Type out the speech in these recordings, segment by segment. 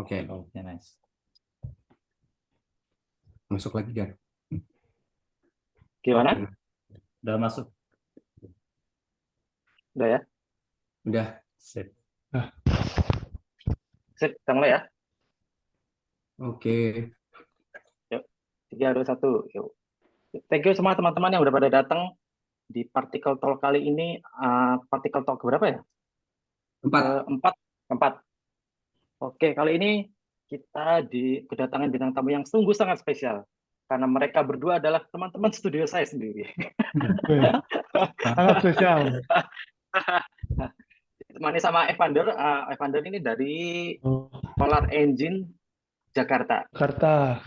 Oke, Oke, nice. masuk lagi kan? Gimana? Udah masuk. Udah ya? Udah. Sip. Sip, kita mulai ya. Oke. Yuk, 3, 2, 1. Yuk. Thank you semua teman-teman yang udah pada datang di Particle Talk kali ini. Particle Talk berapa ya? 4. Keempat. Oke, kali ini kita kedatangan bintang tamu yang sungguh sangat spesial. Karena mereka berdua adalah teman-teman studio saya sendiri. Sangat spesial. Ditemani sama Evander. Evander ini dari Polar Engine Jakarta. Jakarta.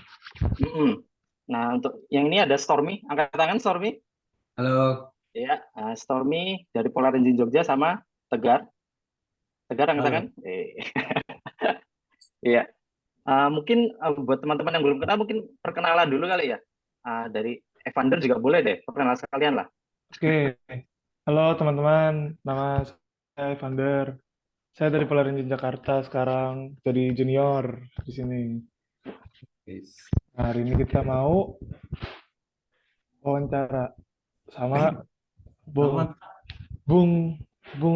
Nah, untuk yang ini ada Stormy. Angkat tangan, Stormy. Halo. Ya, Stormy dari Polar Engine Jogja sama Tegar. Tegar angkat tangan. Iya. Mungkin buat teman-teman yang belum kenal, mungkin perkenalan dulu kali ya. Dari Evander juga boleh deh, perkenalan sekalian lah. Oke. Halo teman-teman, nama saya Evander. Saya dari Polar Engine Jakarta sekarang jadi junior di sini. Yes. Nah, hari ini kita mau wawancara sama Bung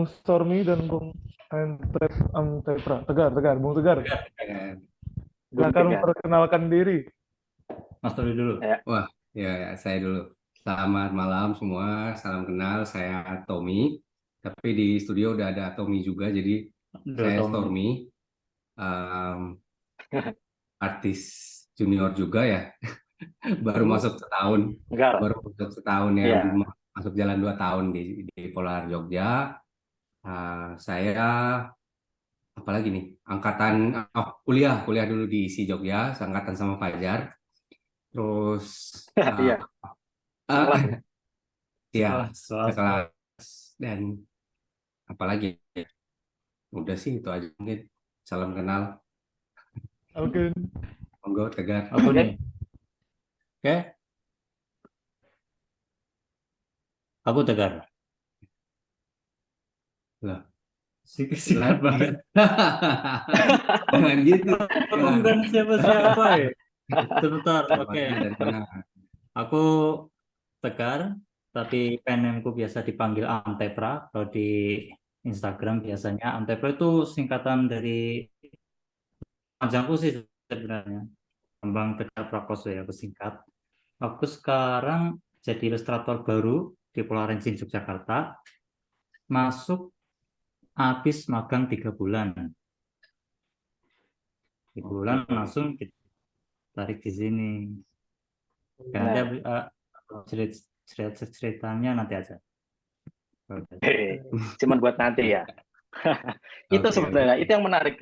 Stormy dan Bung Tepra. Bung Tegar. Silakan memperkenalkan diri. Mas Tony dulu. Wah, ya saya dulu. Selamat malam semua, salam kenal. Saya Tommy. Tapi di studio udah ada Tommy juga, jadi saya Stormy. Artis junior juga ya. Baru masuk setahun. Baru masuk setahun ya. Masuk jalan 2 tahun di Polar Jogja. Saya apalagi nih, angkatan kuliah dulu di ISI Jogja, seangkatan sama Fajar. Terus sekelas dan apalagi, udah sih itu aja mungkin. Salam kenal. Oke. Monggo Tegar. Aku nih. Oke. Aku Tegar. Lah. Singkat banget. Jangan gitu. Bukan siapa-siapa ya. Sebentar, oke. Aku Tegar, tapi penemku biasa dipanggil Antepra. Kalau di Instagram biasanya Antepra itu singkatan dari panjangku sih sebenarnya. Kembang Tegar Prakoso ya, aku singkat. Aku sekarang jadi ilustrator baru di Polar Engine Yogyakarta. Masuk habis magang 3 bulan. 3 bulan langsung tarik di sini. Nanti ceritanya nanti aja. Cuman buat nanti ya. Itu sebenarnya itu yang menarik.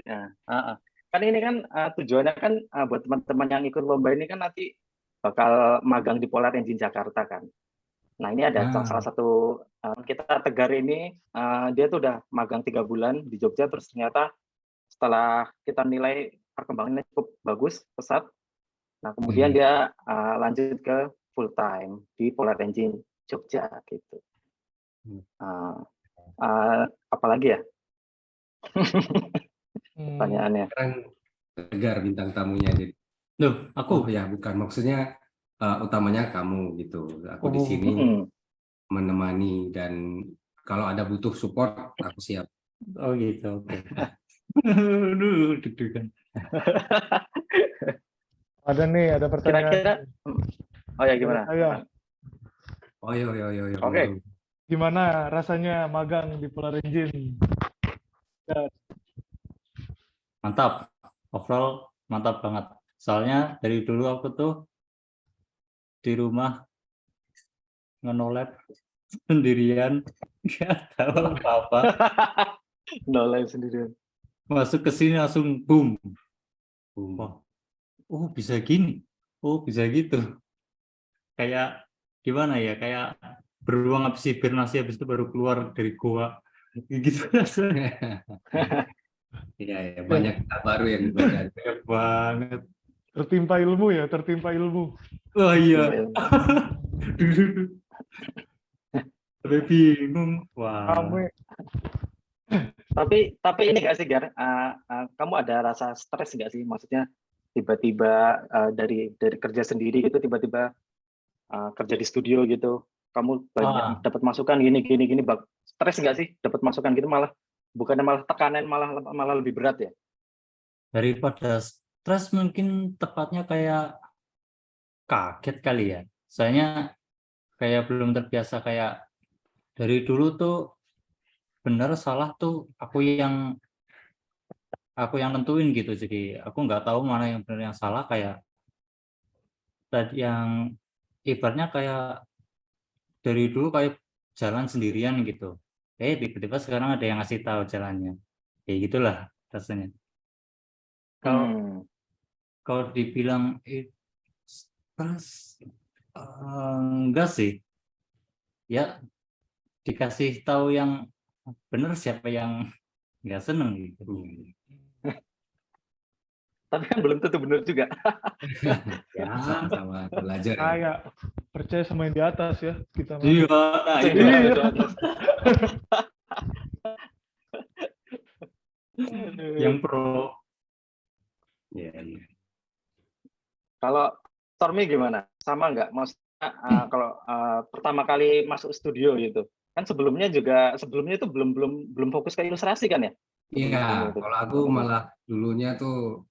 Kan ini kan tujuannya kan buat teman-teman yang ikut lomba ini kan nanti bakal magang di Polar Engine Jakarta kan. Nah ini ada salah satu kita Tegar ini dia tuh udah magang 3 bulan di Jogja, terus ternyata setelah kita nilai perkembangannya cukup bagus, pesat. Nah kemudian dia lanjut ke full time di Polar Engine Jogja gitu. Apalagi ya? Pertanyaannya. Tegar bintang tamunya jadi. Loh, aku ya bukan, maksudnya utamanya kamu gitu. Aku di sini menemani, dan kalau ada butuh support aku siap. Oh gitu, oke. Aduh, deg-degan. Ada pertanyaan. Kira-kira, oh ya gimana? Oh yo. Oke. Gimana rasanya magang di Polar Engine? Mantap, overall mantap banget. Soalnya dari dulu aku tuh di rumah nge-lab sendirian, nggak tahu apa-apa. Nolai sendirian. Masuk ke sini langsung boom. Wah, oh bisa gini, oh bisa gitu. Kayak gimana ya? Kayak beruang habis hibernasi, habis itu baru keluar dari goa. Gitu rasanya. Iya, banyak hal baru yang dipelajari. Banyak banget. Tertimpa ilmu. Oh iya. Tapi bingung. Wah. Tapi ini nggak sih, Gar? Kamu ada rasa stres nggak sih? Maksudnya tiba-tiba dari kerja sendiri gitu, tiba-tiba kerja di studio gitu, kamu banyak dapat masukan gini, stres nggak sih? Dapat masukan gitu malah bukannya malah tekanan, malah lebih berat ya? Daripada stres mungkin tepatnya kayak kaget kali ya. Soalnya kayak belum terbiasa, kayak dari dulu tuh benar salah tuh aku yang nentuin gitu. Jadi aku nggak tahu mana yang benar yang salah, kayak tadi yang ibaratnya kayak dari dulu kayak jalan sendirian gitu. Tiba-tiba sekarang ada yang ngasih tahu jalannya. Kayak gitulah rasanya. Kalau dibilang stres, enggak sih. Ya dikasih tahu yang benar, siapa yang nggak seneng gitu. Tapi kan belum tentu benar juga. Ya, sama-sama belajar ya. Kayak percaya sama yang di atas ya kita. Iya, nah itu. Yang pro. Ya, ya. Kalau Stormy gimana? Sama nggak? Maksudnya kalau pertama kali masuk studio gitu, kan sebelumnya itu belum fokus ke ilustrasi kan ya? Iya, kalau aku malah dulunya tuh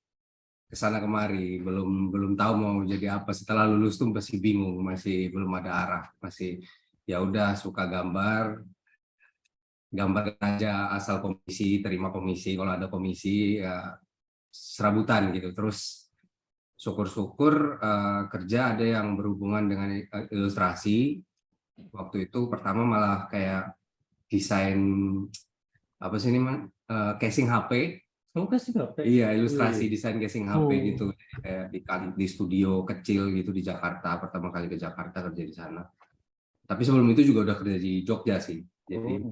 kesana kemari, belum tahu mau jadi apa. Setelah lulus tuh masih bingung, masih belum ada arah, masih ya udah suka gambar aja asal komisi, terima komisi, kalau ada komisi ya serabutan gitu. Terus syukur-syukur kerja ada yang berhubungan dengan ilustrasi. Waktu itu pertama malah kayak desain apa sih ini, casing HP. Kasih HP. Iya, ilustrasi desain casing HP gitu. Kayak di studio kecil gitu di Jakarta, pertama kali ke Jakarta kerja di sana. Tapi sebelum itu juga udah kerja di Jogja sih. Jadi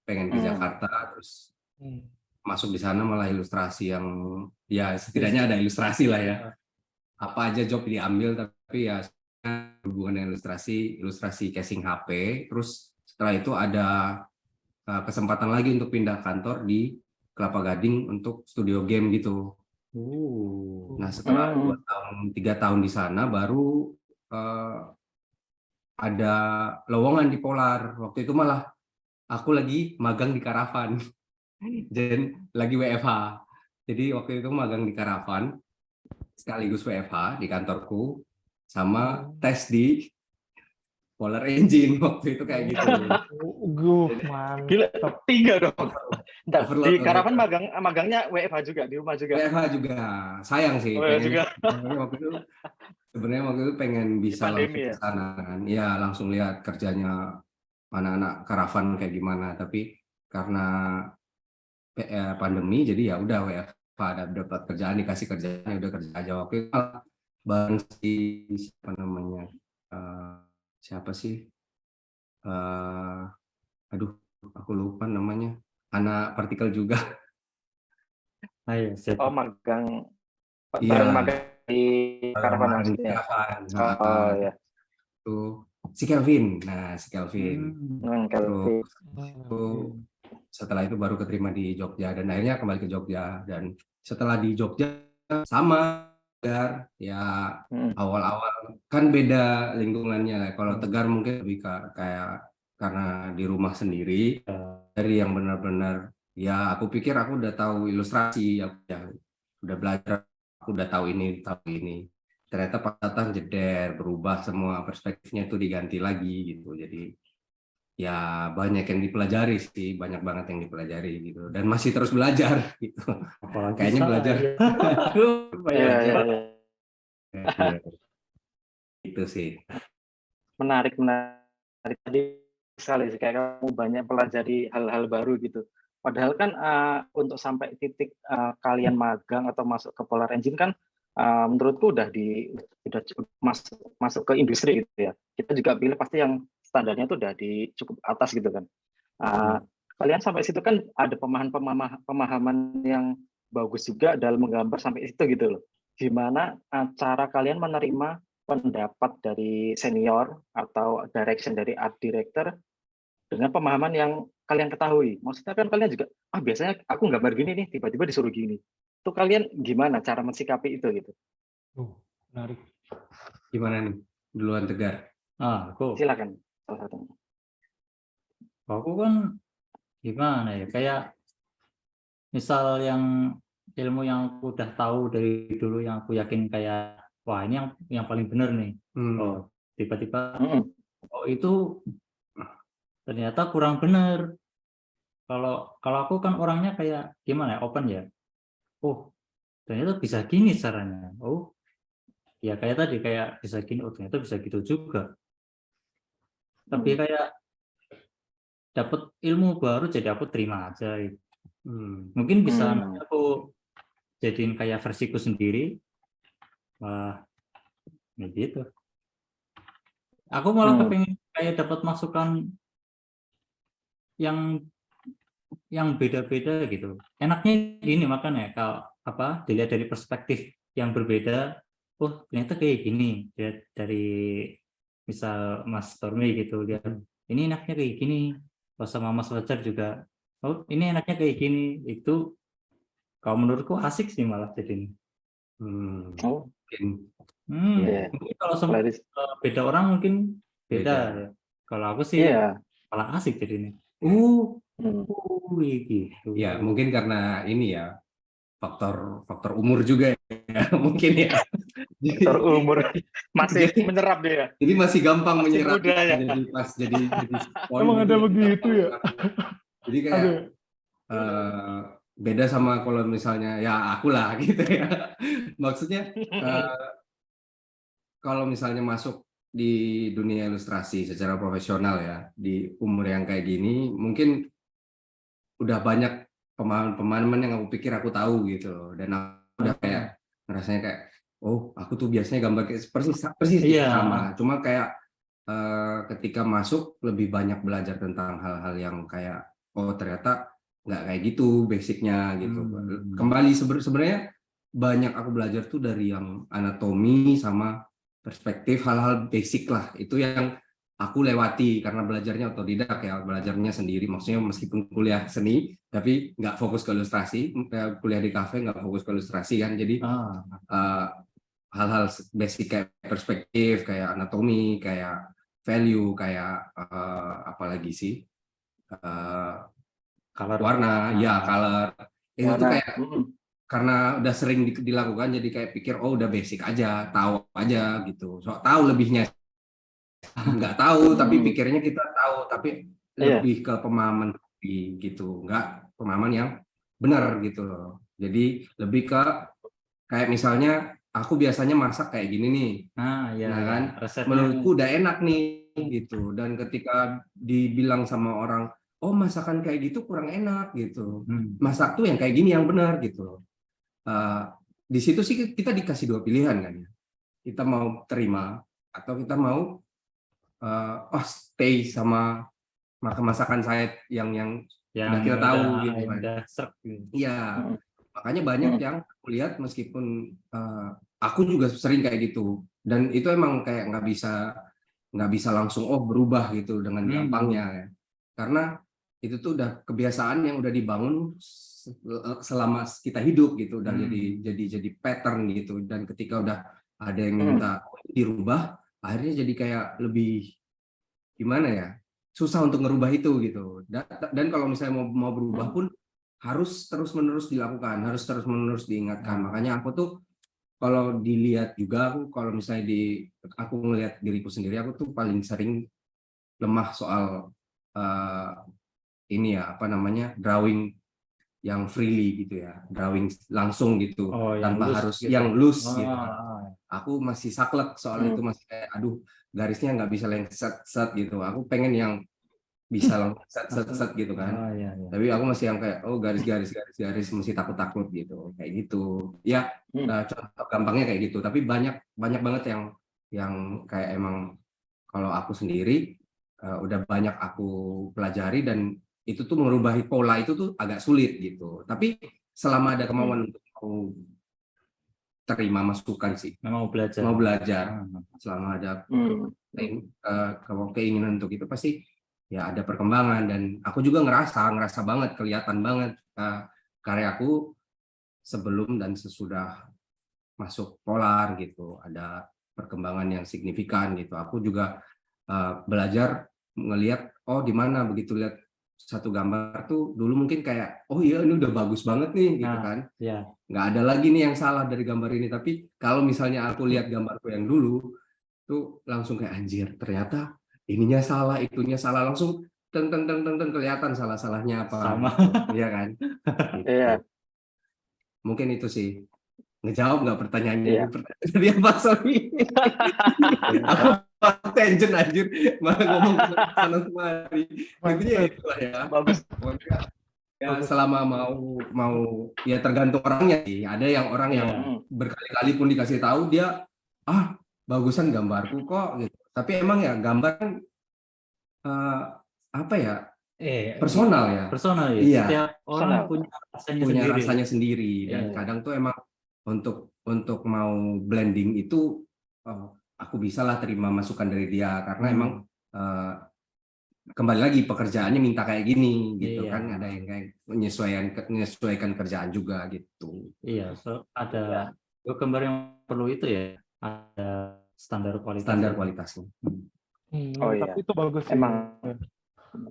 pengen ke Jakarta, terus masuk di sana malah ilustrasi yang ya setidaknya ada ilustrasi lah ya. Apa aja job diambil, tapi ya hubungan dengan ilustrasi casing HP. Terus setelah itu ada kesempatan lagi untuk pindah kantor di Kelapa Gading untuk studio game gitu. Nah setelah 3 tahun di sana baru ada lowongan di Polar. Waktu itu malah aku lagi magang di Karavan dan lagi WFH. Jadi waktu itu magang di Karavan sekaligus WFH di kantorku, sama tes di Polar Engine waktu itu kayak gitu. Gila, 3 dong. Di Karavan magangnya WFH juga, di rumah juga. WFH juga, sayang sih. Sebenarnya waktu itu pengen bisa langsung ke sana kan. Ya langsung lihat kerjanya anak-anak Karavan kayak gimana. Tapi karena pandemi jadi ya udah WFH, dapat kerjaan, dikasih kerjaan, udah kerja aja. Waktu itu bareng si siapa sih? Aduh, aku lupa namanya. Anak partikel juga. Oh, magang. Iya. Magang di Karavan maksudnya. Oh ya. Tuh si Kelvin. Nah, si Kelvin. Terus setelah itu baru keterima di Jogja dan akhirnya kembali ke Jogja. Dan setelah di Jogja sama Tegar, ya awal-awal kan beda lingkungannya. Kalau Tegar mungkin lebih kayak karena di rumah sendiri, dari yang benar-benar ya aku pikir aku udah tahu ilustrasi, ya udah belajar, aku udah tahu ini. Ternyata pas datang jeder, berubah semua, perspektifnya itu diganti lagi gitu. Jadi ya banyak yang dipelajari sih, banyak banget yang dipelajari gitu. Dan masih terus belajar gitu. Kayaknya belajar. Itu sih. Menarik tadi sekali sih, kayak kamu banyak pelajari hal-hal baru gitu. Padahal kan untuk sampai titik kalian magang atau masuk ke Polar Engine kan menurutku udah masuk ke industri gitu ya. Kita juga pilih pasti yang standarnya itu udah di cukup atas gitu kan. Kalian sampai situ kan ada pemahaman yang bagus juga dalam menggambar sampai situ gitu loh. Gimana cara kalian menerima pendapat dari senior atau direction dari art director dengan pemahaman yang kalian ketahui? Maksudnya kan kalian juga, biasanya aku gambar gini nih, tiba-tiba disuruh gini. Itu kalian gimana cara mensikapi itu gitu? Menarik. Gimana nih? Duluan Tegar. Silakan salah satunya. Aku kan gimana ya, kayak misal yang ilmu yang aku udah tahu dari dulu, yang aku yakin kayak wah ini yang paling benar nih. Oh, tiba-tiba itu ternyata kurang benar. Kalau aku kan orangnya kayak gimana ya, open ya. Oh, ternyata bisa gini caranya. Oh, ya kayak tadi kayak bisa gini. Oh, ternyata bisa gitu juga. Tapi kayak dapat ilmu baru, jadi aku terima aja. Mungkin bisa nanti aku jadiin kayak versiku sendiri. Wah, gitu. Aku malah kepengen kayak dapat masukan yang beda-beda gitu. Enaknya gini makanya kalau dilihat dari perspektif yang berbeda. Oh, ternyata kayak gini. Dari misal Mas Tormi gitu, dia ini enaknya kayak gini. Oh, sama Mas Wajar juga. Oh, ini enaknya kayak gini. Itu kalau menurutku asik sih malah jadi. Mungkin kalau beda orang mungkin beda ya. Kalau aku sih malah asik jadi ini. Gitu. Ya mungkin karena ini ya faktor umur juga ya mungkin ya. Faktor umur masih menyerap dia. Jadi masih gampang menyerap. Ya. Jadi emang ada begitu ya. Jadi kayak beda sama kalau misalnya ya aku lah gitu ya. Maksudnya kalau misalnya masuk di dunia ilustrasi secara profesional ya, di umur yang kayak gini, mungkin udah banyak pemahaman yang aku pikir aku tahu gitu, dan aku udah kayak rasanya kayak, oh aku tuh biasanya gambar kayak persis sama, cuma kayak ketika masuk lebih banyak belajar tentang hal-hal yang kayak, oh ternyata nggak kayak gitu basicnya gitu. Kembali sebenarnya banyak aku belajar tuh dari yang anatomi sama perspektif, hal-hal basic lah, itu yang aku lewati karena belajarnya otodidak ya, belajarnya sendiri. Maksudnya meskipun kuliah seni tapi nggak fokus ke ilustrasi, kuliah di kafe nggak fokus ke ilustrasi kan, jadi hal-hal basic kayak perspektif, kayak anatomi, kayak value, kayak apalagi sih, warna, color itu tuh kayak karena udah sering dilakukan, jadi kayak pikir oh udah basic aja, tahu aja gitu. Tahu lebihnya nggak tahu, tapi pikirnya kita tahu, tapi lebih ke pemahaman gitu, nggak pemahaman yang benar gitu loh. Jadi lebih ke kayak misalnya aku biasanya masak kayak gini nih, kan menurutku udah enak nih gitu, dan ketika dibilang sama orang, oh masakan kayak gitu kurang enak gitu, masak tuh yang kayak gini yang benar gitu. Di situ sih kita dikasih dua pilihan kan, kita mau terima atau kita mau stay sama masakan saya yang udah kita tahu gitu kan. Iya, makanya banyak yang aku lihat, meskipun aku juga sering kayak gitu, dan itu emang kayak nggak bisa langsung berubah gitu dengan gampangnya ya. Karena itu tuh udah kebiasaan yang udah dibangun selama kita hidup gitu, udah jadi pattern gitu, dan ketika udah ada yang minta dirubah, akhirnya jadi kayak lebih gimana ya, susah untuk ngerubah itu gitu. Dan kalau misalnya mau berubah pun harus terus-menerus dilakukan, harus terus-menerus diingatkan. Makanya aku tuh kalau dilihat juga, aku kalau misalnya aku ngelihat diriku sendiri, aku tuh paling sering lemah soal ini ya, drawing yang freely gitu ya, drawing langsung gitu, tanpa harus gitu. Yang loose gitu. Aku masih saklek soal itu, masih kayak aduh garisnya nggak bisa set gitu. Aku pengen yang bisa langsung set gitu kan. Tapi aku masih yang kayak garis masih takut gitu, kayak gitu. Ya contoh gampangnya kayak gitu. Tapi banyak banget yang kayak emang kalau aku sendiri udah banyak aku pelajari, dan itu tuh merubah pola itu tuh agak sulit gitu. Tapi selama ada kemauan untuk mau terima masukan sih, mau belajar, selama ada keinginan untuk itu, pasti ya ada perkembangan, dan aku juga ngerasa banget, kelihatan banget karyaku sebelum dan sesudah masuk Polar gitu, ada perkembangan yang signifikan gitu. Aku juga belajar ngelihat, oh di mana begitu lihat satu gambar tuh dulu mungkin kayak, oh iya ini udah bagus banget nih gitu kan, nggak ada lagi nih yang salah dari gambar ini. Tapi kalau misalnya aku lihat gambarku yang dulu tuh langsung kayak anjir, ternyata ininya salah, itunya salah, langsung kelihatan salah-salahnya apa Sama. gitu. Iya kan gitu. Mungkin itu sih. Ngejawab nggak pertanyaannya? Pertanyaan tadi apa, sorry. Aku tangent anjir, malah ngomong sana kemari. Intinya itulah ya. Bagus. Ya selama mau ya tergantung orangnya sih. Ada yang orang yang berkali-kali pun dikasih tahu dia, bagusan gambarku kok gitu. Tapi emang ya gambar kan apa ya? Personal ya. Personal ya. Iya. Setiap orang punya rasanya sendiri. Dan kadang tuh emang untuk mau blending itu aku bisalah terima masukan dari dia, karena emang kembali lagi pekerjaannya minta kayak gini gitu kan, ada yang kayak menyesuaikan kerjaan juga gitu. Iya, ada gambar yang perlu itu ya, ada standar kualitasnya. Tapi itu bagus sih. Emang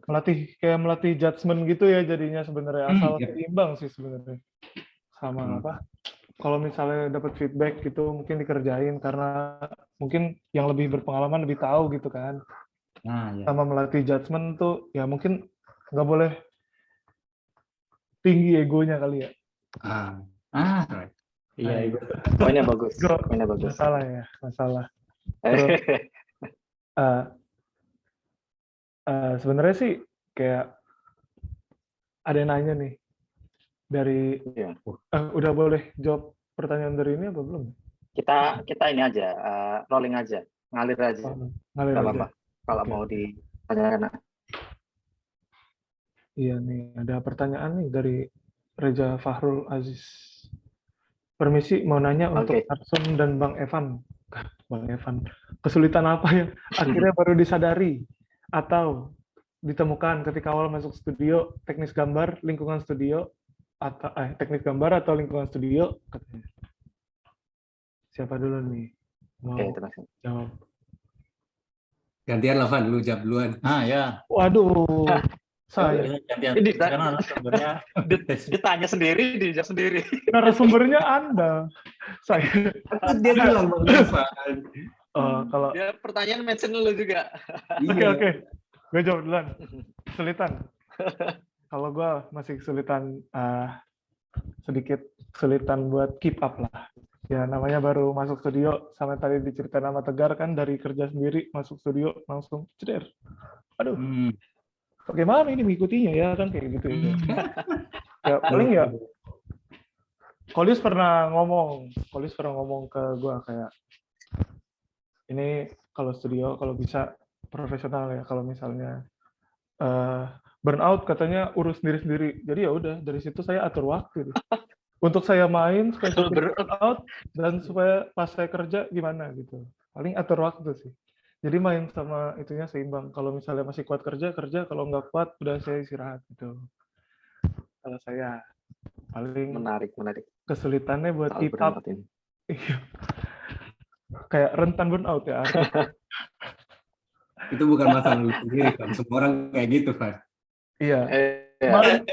melatih judgement gitu ya jadinya sebenarnya, asal seimbang sih sebenarnya sama apa. Kalau misalnya dapat feedback gitu mungkin dikerjain, karena mungkin yang lebih berpengalaman lebih tahu gitu kan. Sama melatih judgement tuh ya mungkin nggak boleh tinggi egonya kali ya. Iya, itu. Poinnya bagus. Masalah. Terus, sebenarnya sih kayak ada yang nanya nih dari udah boleh jawab pertanyaan dari ini apa belum? Kita ini aja, rolling aja, ngalir aja. Ngalir aja. Apa kalau mau ditanyakan. Iya nih, ada pertanyaan nih dari Reza Fahrul Aziz. Permisi, mau nanya untuk Arsum dan Bang Evan. Bang Evan, kesulitan apa yang akhirnya baru disadari atau ditemukan ketika awal masuk studio, teknis gambar, lingkungan studio, atau teknis gambar atau lingkungan studio? Katanya. Siapa dulu nih? Mau jawab? Gantian lah, Van, lu jawab duluan. Ya. Waduh. Saya. Ini ditanya sendiri, dijawab sendiri. Narasumbernya Anda. Saya. Dia bilang Bang Evan. Kalau dia pertanyaan mention lu juga. Oke. Gue jawab duluan. Kesulitan. Kalau gue masih kesulitan, sedikit kesulitan buat keep up lah. Ya namanya baru masuk studio, sama tadi diceritain sama Tegar kan, dari kerja sendiri masuk studio langsung ceder. Aduh. Bagaimana ini mengikutinya ya kan kayak gitu ya. Ya paling ya. Kolis pernah ngomong ke gue kayak, ini kalau studio kalau bisa profesional ya, kalau misalnya burnout katanya urus sendiri-sendiri. Jadi ya udah dari situ saya atur waktu untuk saya main supaya burnout dan supaya pas saya kerja gimana gitu. Paling atur waktu sih. Jadi main sama itunya seimbang. Kalau misalnya masih kuat kerja, kalau nggak kuat udah saya istirahat gitu. Kalau saya paling menarik. Kesulitannya buat keep up. Kayak rentan burnout ya. Itu bukan masalah lu sendiri kan, semua orang kayak gitu kan. Iya. Kemarin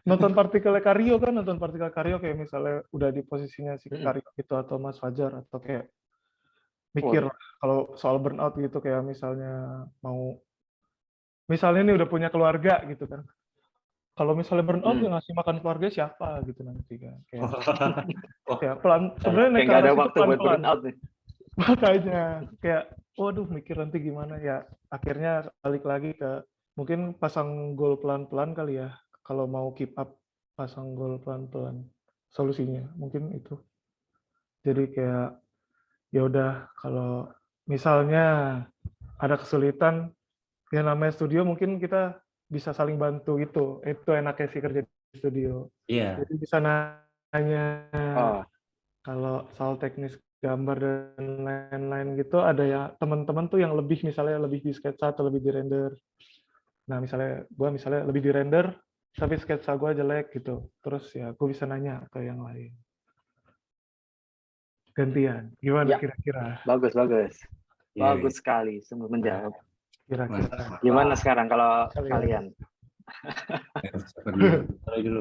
nonton partikel Karyo kayak misalnya udah di posisinya si Karyo gitu, atau Mas Fajar, atau kayak mikir kalau soal burnout gitu, kayak misalnya misalnya ini udah punya keluarga gitu kan. Kalau misalnya burnout yang ngasih makan keluarga siapa gitu nanti kan. Kayak ya pelan, sebenarnya nggak ada waktu buat burnout nih. Makanya kayak waduh mikir nanti gimana ya. Akhirnya balik lagi ke mungkin pasang goal pelan-pelan kali ya. Kalau mau keep up, pasang goal pelan-pelan. Solusinya mungkin itu. Jadi kayak ya udah, kalau misalnya ada kesulitan, ya namanya studio mungkin kita bisa saling bantu gitu. Itu enaknya sih kerja di studio. Jadi bisa nanya kalau soal teknis gambar dan lain-lain gitu, ada ya teman-teman tuh yang lebih, misalnya lebih di sketsa atau lebih di render. Nah, misalnya lebih di render, tapi sketsa gue jelek gitu. Terus ya gue bisa nanya ke yang lain. Gantian. Gimana Ya, kira-kira? bagus, bagus. Iya, Bagus sekali, sungguh menjawab. Kira-kira mantap. Gimana sekarang kalau kalian? kalian? Siapa dulu? Taruh dulu.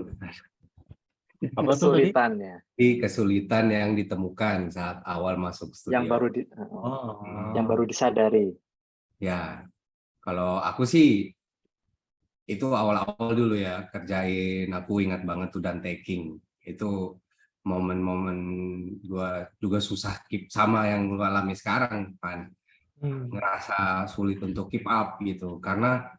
Apa tuh tadi? Kesulitannya Di kesulitan yang ditemukan saat awal masuk yang baru studio. yang baru disadari. Ya, kalau aku sih itu awal-awal dulu ya kerjain, aku ingat banget tuh dan taking itu momen-momen gua juga susah keep sama yang gua alami sekarang kan, ngerasa sulit untuk keep up gitu karena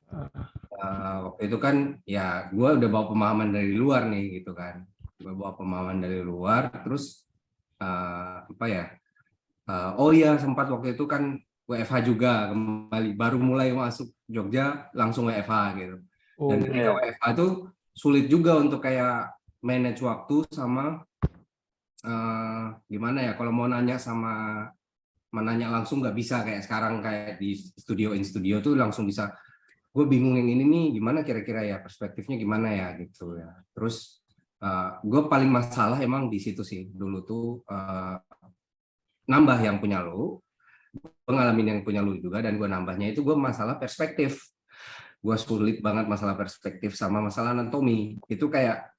waktu itu kan ya gua udah bawa pemahaman dari luar nih gitu kan, gua bawa pemahaman dari luar terus apa ya, oh iya sempat waktu itu kan WFH juga kembali baru mulai masuk Jogja langsung WFH gitu. Dan ketika WFH itu sulit juga untuk kayak manage waktu sama gimana ya kalau mau nanya sama menanya langsung nggak bisa kayak sekarang kayak di in studio tuh langsung bisa. Gue bingung yang ini nih gimana kira-kira ya perspektifnya gimana ya gitu ya. Terus gue paling masalah emang di situ sih dulu tuh nambah yang punya lu, pengalaman yang punya lu juga dan gue nambahnya itu gue masalah perspektif. Gue sulit banget masalah perspektif sama masalah anatomi itu kayak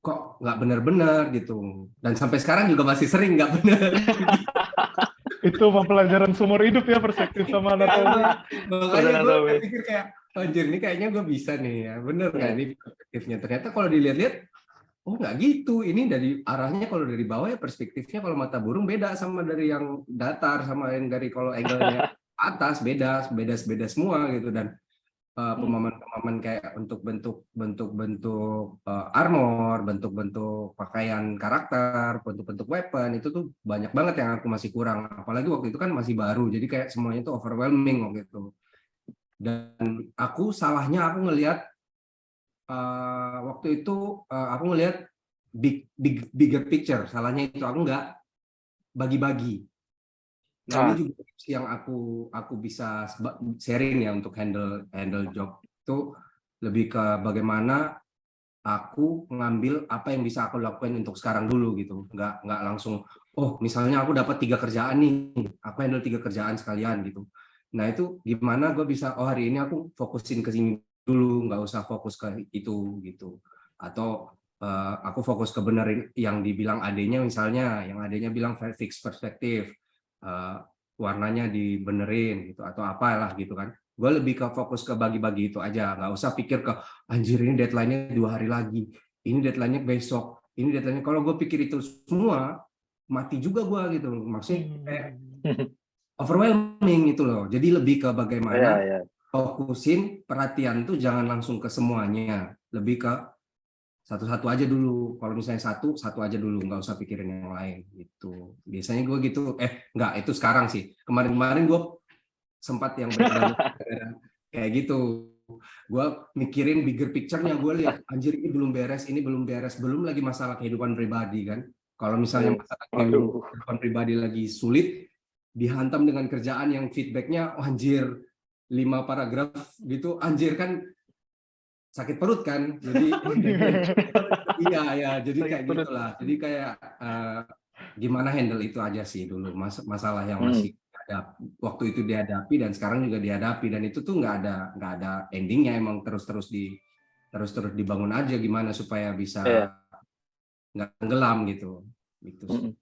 kok nggak benar-benar gitu dan sampai sekarang juga masih sering nggak benar. Itu pelajaran seumur hidup ya perspektif sama anatomi. Makanya gue pikir kayak anjir ini kayaknya gue bisa nih ya bener nggak ini perspektifnya, ternyata kalau dilihat-lihat oh nggak gitu, ini dari arahnya kalau dari bawah ya perspektifnya kalau mata burung beda sama dari yang datar sama yang dari kalau angle-nya atas beda semua gitu. Dan pemahaman kayak untuk bentuk armor, bentuk-bentuk pakaian karakter, bentuk-bentuk weapon itu tuh banyak banget yang aku masih kurang. Apalagi waktu itu kan masih baru, jadi kayak semuanya itu overwhelming waktu itu. Dan aku salahnya aku ngelihat waktu itu aku ngelihat bigger picture. Salahnya itu aku nggak bagi-bagi. Nah, ini juga yang aku bisa sharing ya untuk handle job itu lebih ke bagaimana aku ngambil apa yang bisa aku lakukan untuk sekarang dulu gitu. Nggak langsung oh misalnya aku dapat 3 kerjaan nih, aku handle 3 kerjaan sekalian gitu. Nah itu gimana gue bisa oh hari ini aku fokusin ke sini dulu, nggak usah fokus ke itu gitu. Atau aku fokus ke benerin yang dibilang adenya misalnya, yang adenya bilang fix perspektif. Warnanya dibenerin gitu atau apalah gitu kan. Gue lebih ke fokus ke bagi-bagi itu aja, nggak usah pikir ke anjir ini deadline-nya 2 hari lagi, ini deadline-nya besok, ini deadline-nya. Kalau gue pikir itu semua mati juga gue gitu, maksudnya kayak overwhelming itu loh. Jadi lebih ke bagaimana fokusin perhatian tuh jangan langsung ke semuanya, lebih ke satu-satu aja dulu. Kalau misalnya satu aja dulu, nggak usah pikirin yang lain gitu. Biasanya gue gitu, nggak itu sekarang sih. Kemarin-kemarin gue sempat yang kayak gitu. Gue mikirin bigger picture-nya, gue lihat anjir ini belum beres, belum lagi masalah kehidupan pribadi kan. Kalau misalnya masalah kehidupan pribadi lagi sulit, dihantam dengan kerjaan yang feedback-nya anjir 5 paragraf gitu, anjir kan sakit perut kan, jadi iya jadi kayak gitulah, jadi kayak gimana handle itu aja sih dulu masalah yang masih ada waktu itu dihadapi dan sekarang juga dihadapi, dan itu tuh nggak ada endingnya, emang terus dibangun aja gimana supaya bisa nggak tenggelam gitu sih.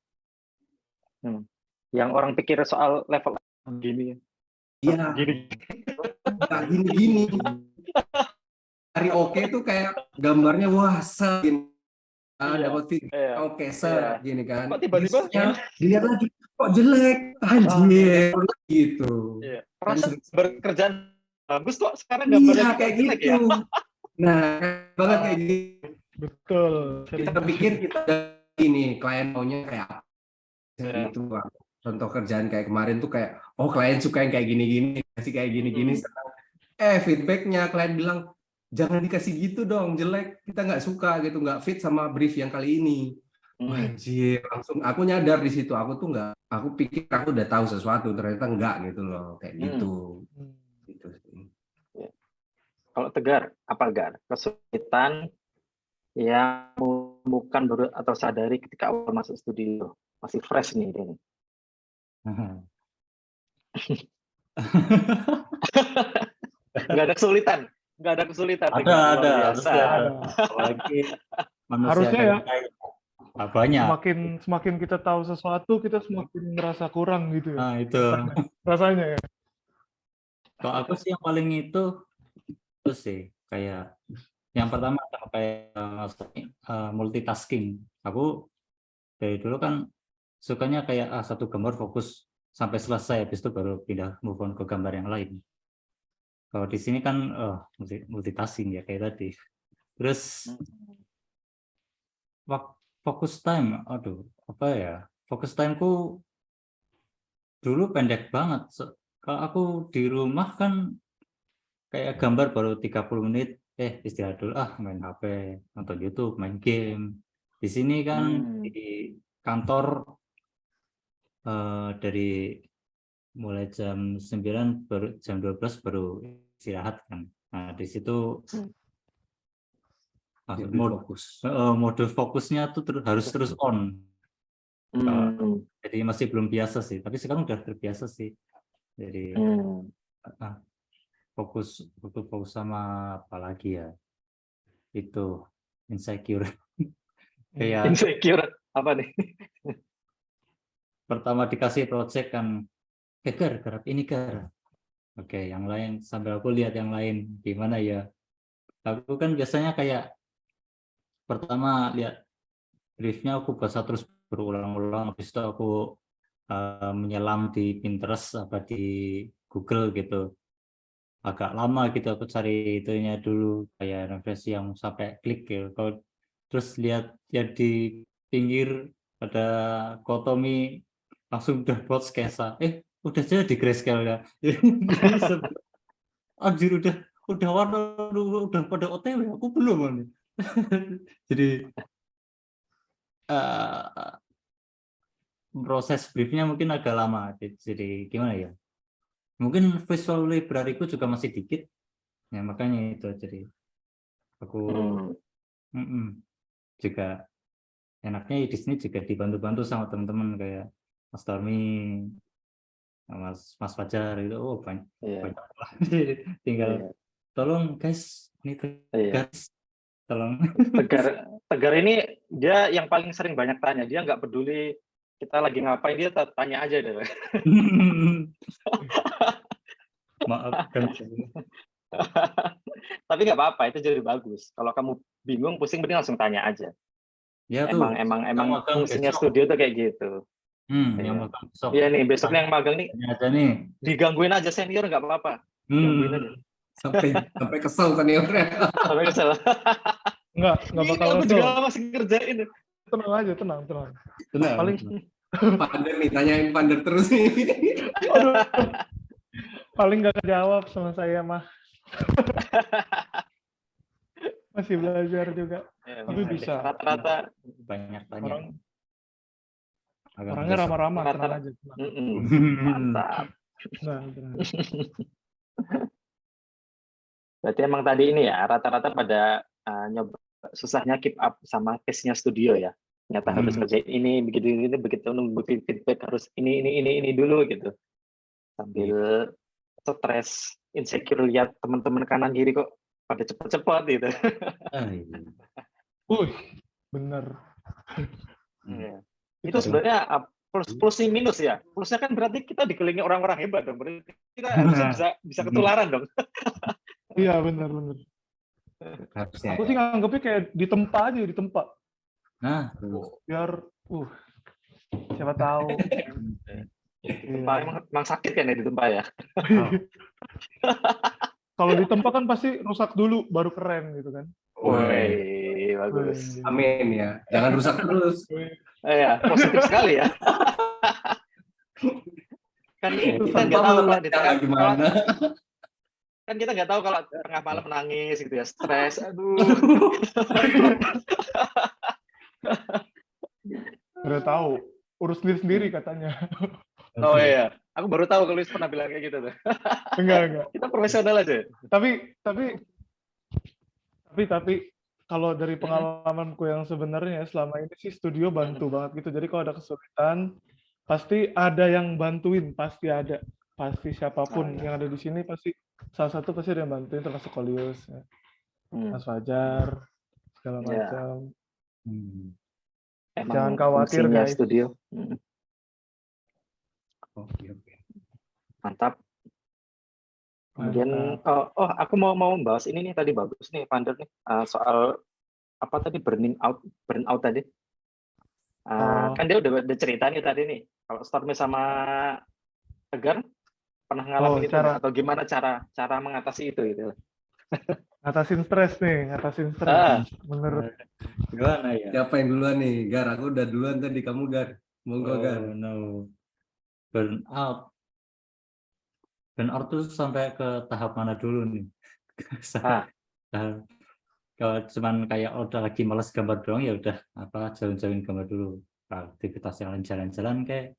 Yang orang pikir soal level gini iya gini hari oke tuh kayak gambarnya wah dapat feedback oke gini kan, kok tiba-tiba dilihat lagi kok jelek anjir gitu. Rasa bekerjaan bagus kok sekarang gambarnya kayak jelek gitu ya? Nah banget kayak gitu, betul. kita pikir kita ini klien maunya kayak apa gitu. Contoh kerjaan kayak kemarin tuh kayak oh klien suka yang kayak gini-gini, kasih kayak gini-gini, feedbacknya klien bilang jangan dikasih gitu dong, jelek, kita nggak suka gitu, nggak fit sama brief yang kali ini. Wajib, langsung aku nyadar di situ, aku tuh nggak, aku pikir aku udah tahu sesuatu, ternyata enggak gitu loh, kayak gitu. Gitu sih. Kalau Tegar, apa Gar? Kesulitan yang bukan baru atau sadari ketika awal masuk studio, masih fresh nih ini. Nggak ada kesulitan, Ada, Tegar, luar ada, biasa. harusnya ada. Apalagi manusia Harusnya ya. Banyak. Semakin kita tahu sesuatu, kita semakin merasa kurang gitu ya. Nah, itu. Rasanya ya. Kalau aku sih yang paling itu sih kayak yang pertama kayak multitasking. Aku dari dulu kan sukanya kayak satu gambar fokus sampai selesai, habis itu baru pindah move on ke gambar yang lain. Kalau di sini kan multitasking ya kayak tadi. Terus fokus time, aduh apa ya? Fokus timeku dulu pendek banget. Kalau aku di rumah kan kayak gambar baru 30 menit, istirahat dulu, main HP, nonton YouTube, main game. Di sini kan di kantor dari mulai jam 9 baru jam 12 baru istirahat kan. Nah, di situ mode fokusnya tuh harus terus on. Jadi masih belum biasa sih, tapi sekarang udah terbiasa sih. Jadi fokus sama apa lagi ya? Itu insecure. Kayak insecure apa nih? Pertama dikasih project kan, garap ini Gar. Oke, yang lain sambil aku lihat yang lain gimana ya. Aku kan biasanya kayak pertama lihat briefnya, aku baca terus berulang-ulang, habis itu aku menyelam di Pinterest apa di Google gitu. Agak lama gitu aku cari itunya dulu, kayak referensi yang sampai klik gitu. Kalau terus lihat ya di pinggir ada kotomi, langsung udah buat sketsa. Udah jadi grayscale ya. Anjir udah warna udah pada OTW, aku belum nih. Jadi proses briefnya mungkin agak lama. Jadi gimana ya? Mungkin visual library-ku juga masih dikit. Ya makanya itu, jadi aku juga enaknya di sini juga dibantu-bantu sama teman-teman kayak Mas Tormi, Mas Fajar itu, banyak lah. Tinggal tolong guys, ini guys, tolong. Tegar ini dia yang paling sering banyak tanya, dia nggak peduli kita lagi ngapain, dia tanya aja deh. Maaf kan. Tapi nggak apa-apa, itu jadi bagus. Kalau kamu bingung, pusing, mending langsung tanya aja. Ya emang fungsinya studio tuh kayak gitu. Iya nih, besoknya yang magang nih, digangguin aja senior nggak apa-apa. Gangguin aja. Sampai kesel seniornya. Sampai kesel. Nggak bakal aku juga masih kerjain. Tenang aja, tenang. Paling Pander nih, tanyain Pander terus nih. Paling nggak kejawab sama saya mah. Masih belajar juga. Tapi bisa. Rata-rata banyak tanya. Orangnya ramah-ramah, tenang aja. Mantap. Berarti emang tadi ini ya, rata-rata pada nyoba susahnya keep up sama pace-nya studio ya. Ternyata harus ngerjain ini, begitu nunggu feedback harus ini dulu gitu. Sambil stres, insecure lihat teman-teman kanan kiri kok pada cepat-cepat gitu. Bener. Itu sebenarnya plus minus ya. Plusnya kan berarti kita dikelilingi orang-orang hebat dong. Berarti kita harusnya bisa ketularan dong. Iya benar. Aku sih nganggepnya kayak ditempa aja, Nah, biar siapa tahu. Emang sakit kan ya ditempa ya. Kalau ditempa kan pasti rusak dulu baru keren gitu kan. Woi, bagus. Amin ya. Jangan rusak terus. Ya, positif sekali ya. Kan kita nggak tahu gimana. Kan kita nggak tahu kalau tengah malam nangis gitu ya, stres. Aduh. Udah tahu, urus diri sendiri katanya. Oh iya, aku baru tahu kalau pernah bilang kayak gitu tuh. Enggak. Kita profesional aja. Tapi Tapi kalau dari pengalamanku yang sebenarnya selama ini sih studio bantu banget gitu. Jadi kalau ada kesulitan pasti ada yang bantuin, pasti ada. Pasti siapapun yang ada di sini pasti salah satu pasti ada yang bantuin, termasuk Kolius, ya. Mas Fajar, segala macam. Jangan khawatir guys. Studio. Oke. Mantap. Kemudian aku mau membahas ini nih, tadi bagus nih Vander nih, soal apa tadi, burnout tadi. Kan dia udah cerita nih tadi nih, kalau Stormy sama Tegar pernah ngalamin itu atau gimana cara mengatasi itu gitu. Ngatasin stres. Menurut Gimana ya? Siapa yang duluan nih? Gar, aku udah duluan tadi, kamu Gar. Monggo Gar. No. Burnout tuh sampai ke tahap mana dulu nih? Kalau cuman kayak udah lagi males gambar doang, ya udah jauhin gambar dulu. Aktivitas yang lain, jalan-jalan kayak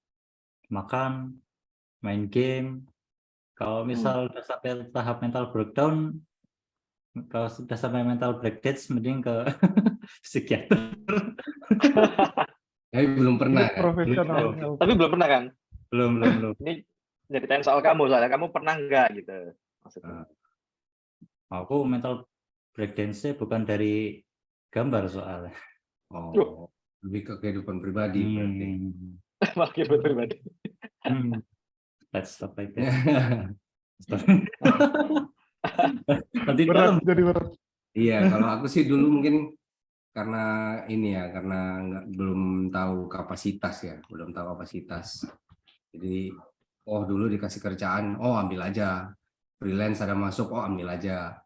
makan, main game. Kalau misal udah sampai tahap mental breakdown, kalau sudah sampai mental breakdance, mending ke psikiater. Tapi belum pernah. Profesional. Tapi belum pernah kan? Belum. Ini ceritain soal soalnya kamu pernah nggak gitu maksudnya? Aku mental breakdance bukan dari gambar soalnya. Lebih ke kehidupan pribadi berarti. Kehidupan pribadi. Let's stop like that. Jadi berat. Iya, kalau aku sih dulu mungkin karena belum tahu kapasitas. Jadi dulu dikasih kerjaan, ambil aja. Freelance ada masuk, ambil aja.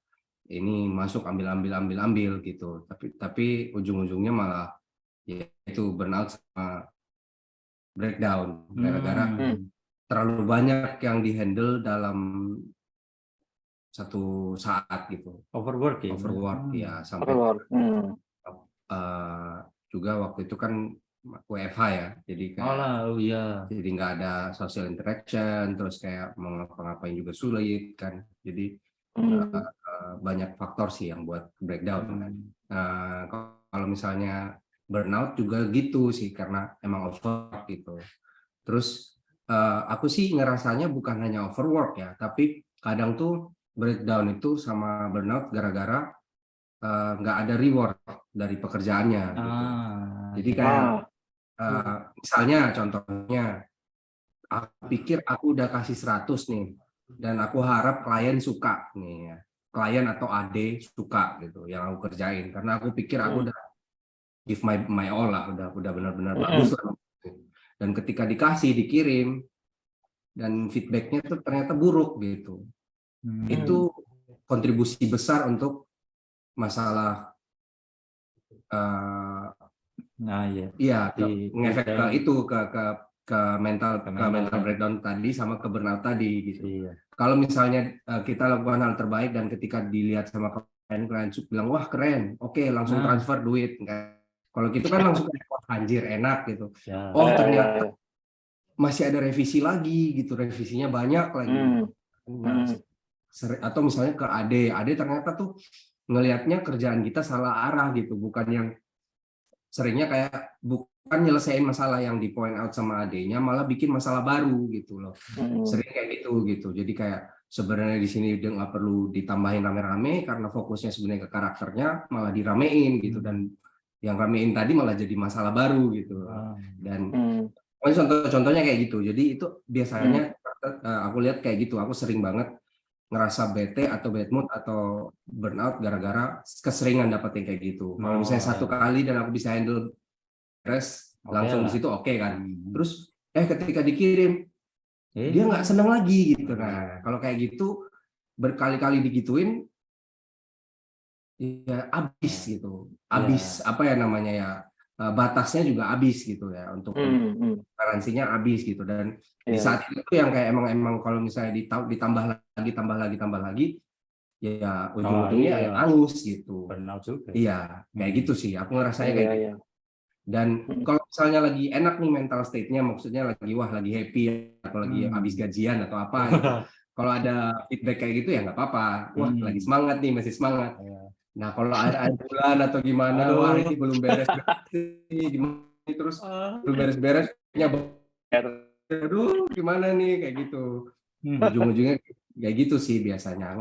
Ini masuk, ambil gitu. Tapi ujung-ujungnya malah ya itu burnout sama breakdown gara-gara terlalu banyak yang dihandle dalam satu saat gitu. Overwork ya sampai juga waktu itu kan WFH ya, jadi kayak jadi nggak ada social interaction, terus kayak mau ngapa-ngapain juga sulit kan, jadi banyak faktor sih yang buat breakdown kan. Kalau misalnya burnout juga gitu sih, karena emang overwork gitu. Terus aku sih ngerasanya bukan hanya overwork ya, tapi kadang tuh breakdown itu sama burnout gara-gara nggak ada reward dari pekerjaannya gitu. Jadi kayak misalnya contohnya, aku pikir aku udah kasih 100 nih, dan aku harap klien suka nih ya. Klien atau AD suka gitu yang aku kerjain, karena aku pikir aku udah give my all lah, udah benar-benar bagus lah. Dan ketika dikirim dan feedbacknya tuh ternyata buruk gitu. Itu kontribusi besar untuk masalah ngefek ke itu ke mental breakdown tadi sama ke burnout tadi gitu. Kalau misalnya kita lakukan hal terbaik dan ketika dilihat sama klien bilang wah keren, oke, langsung transfer duit. Kalau gitu kan langsung wah anjir enak gitu. Ternyata masih ada revisi lagi gitu, revisinya banyak lagi. Atau misalnya ke AD ternyata tuh ngelihatnya kerjaan kita salah arah gitu, bukan yang seringnya kayak bukan nyelesain masalah yang di point out sama AD-nya, malah bikin masalah baru gitu loh. Sering kayak gitu. Jadi kayak sebenarnya di sini udah nggak perlu ditambahin rame-rame karena fokusnya sebenarnya ke karakternya, malah diramein gitu, dan yang ramein tadi malah jadi masalah baru gitu. Dan contohnya kayak gitu. Jadi itu biasanya aku lihat kayak gitu. Aku sering banget ngerasa bete atau bad mood atau burnout gara-gara keseringan dapetin kayak gitu. Kalau misalnya satu kali dan aku bisa handle langsung di situ kan. Terus ketika dikirim dia nggak seneng lagi gitu. Nah kalau kayak gitu berkali-kali digituin ya habis gitu. Habis apa ya namanya ya, batasnya juga habis gitu ya, untuk garansinya habis gitu. Dan di saat itu yang kayak emang kalau misalnya ditambah lagi ya ujung-ujungnya ya angus gitu. Iya kayak gitu sih aku ngerasanya kayak gitu. Dan kalau misalnya lagi enak nih mental state-nya, maksudnya lagi happy atau lagi habis gajian atau apa gitu. Kalau ada feedback kayak gitu ya nggak apa-apa. Wah lagi semangat nih, masih semangat. Nah, kalau air bulan atau gimana, wah ini belum beres gimana terus belum beres-beres punya aduh gimana nih kayak gitu. Ujung-ujungnya kayak gitu sih biasanya.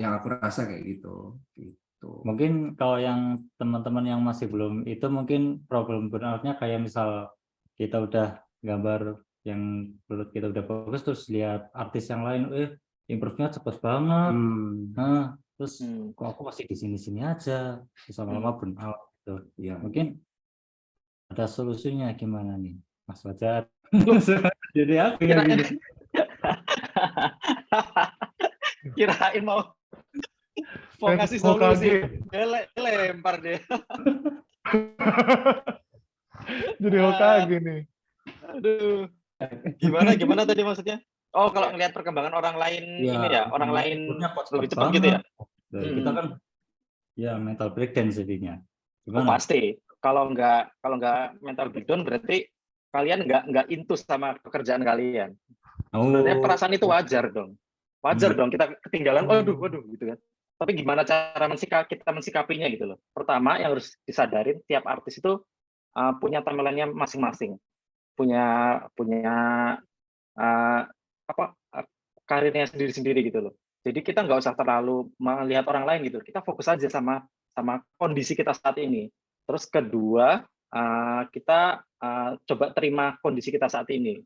Yang aku rasa kayak gitu. Mungkin kalau yang teman-teman yang masih belum itu mungkin problem burnout-nya kayak misal kita udah gambar yang menurut kita udah bagus terus lihat artis yang lain improve-nya cepet banget. Nah, terus kok aku masih di sini-sini aja, bisa lama-lama burnout gitu. Ya, mungkin ada solusinya gimana nih, Mas Fajar? Jadi aku yang gini. Kirain mau ngasih solusi, lempar deh. Jadi Hokage nih. Aduh, gimana tadi maksudnya? Oh, kalau ngelihat perkembangan orang lain ini ya, orang lain lebih cepat gitu ya? Kita kan ya mental breakdown jadinya. Oh, pasti. Kalau nggak mental breakdown berarti kalian nggak into sama pekerjaan kalian. Sebenarnya perasaan itu wajar dong. Wajar dong kita ketinggalan, waduh gitu kan. Tapi gimana cara kita mensikapinya gitu loh. Pertama yang harus disadarin tiap artis itu punya timeline-nya masing-masing. Punya karirnya sendiri-sendiri gitu loh. Jadi kita nggak usah terlalu melihat orang lain gitu. Kita fokus aja sama kondisi kita saat ini. Terus kedua, kita coba terima kondisi kita saat ini.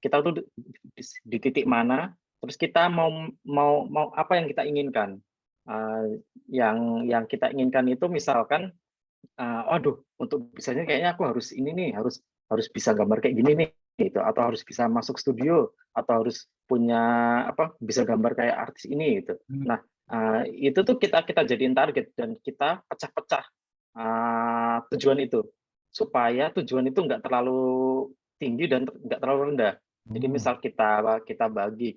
Kita tuh di titik mana, terus kita mau apa yang kita inginkan. Yang kita inginkan itu misalkan, waduh, untuk bisanya kayaknya aku harus ini nih, harus bisa gambar kayak gini nih, gitu, atau harus bisa masuk studio, atau harus punya bisa gambar kayak artis ini gitu. Nah, itu tuh kita jadiin target dan kita pecah-pecah tujuan itu supaya tujuan itu nggak terlalu tinggi dan nggak terlalu rendah. Jadi misal kita bagi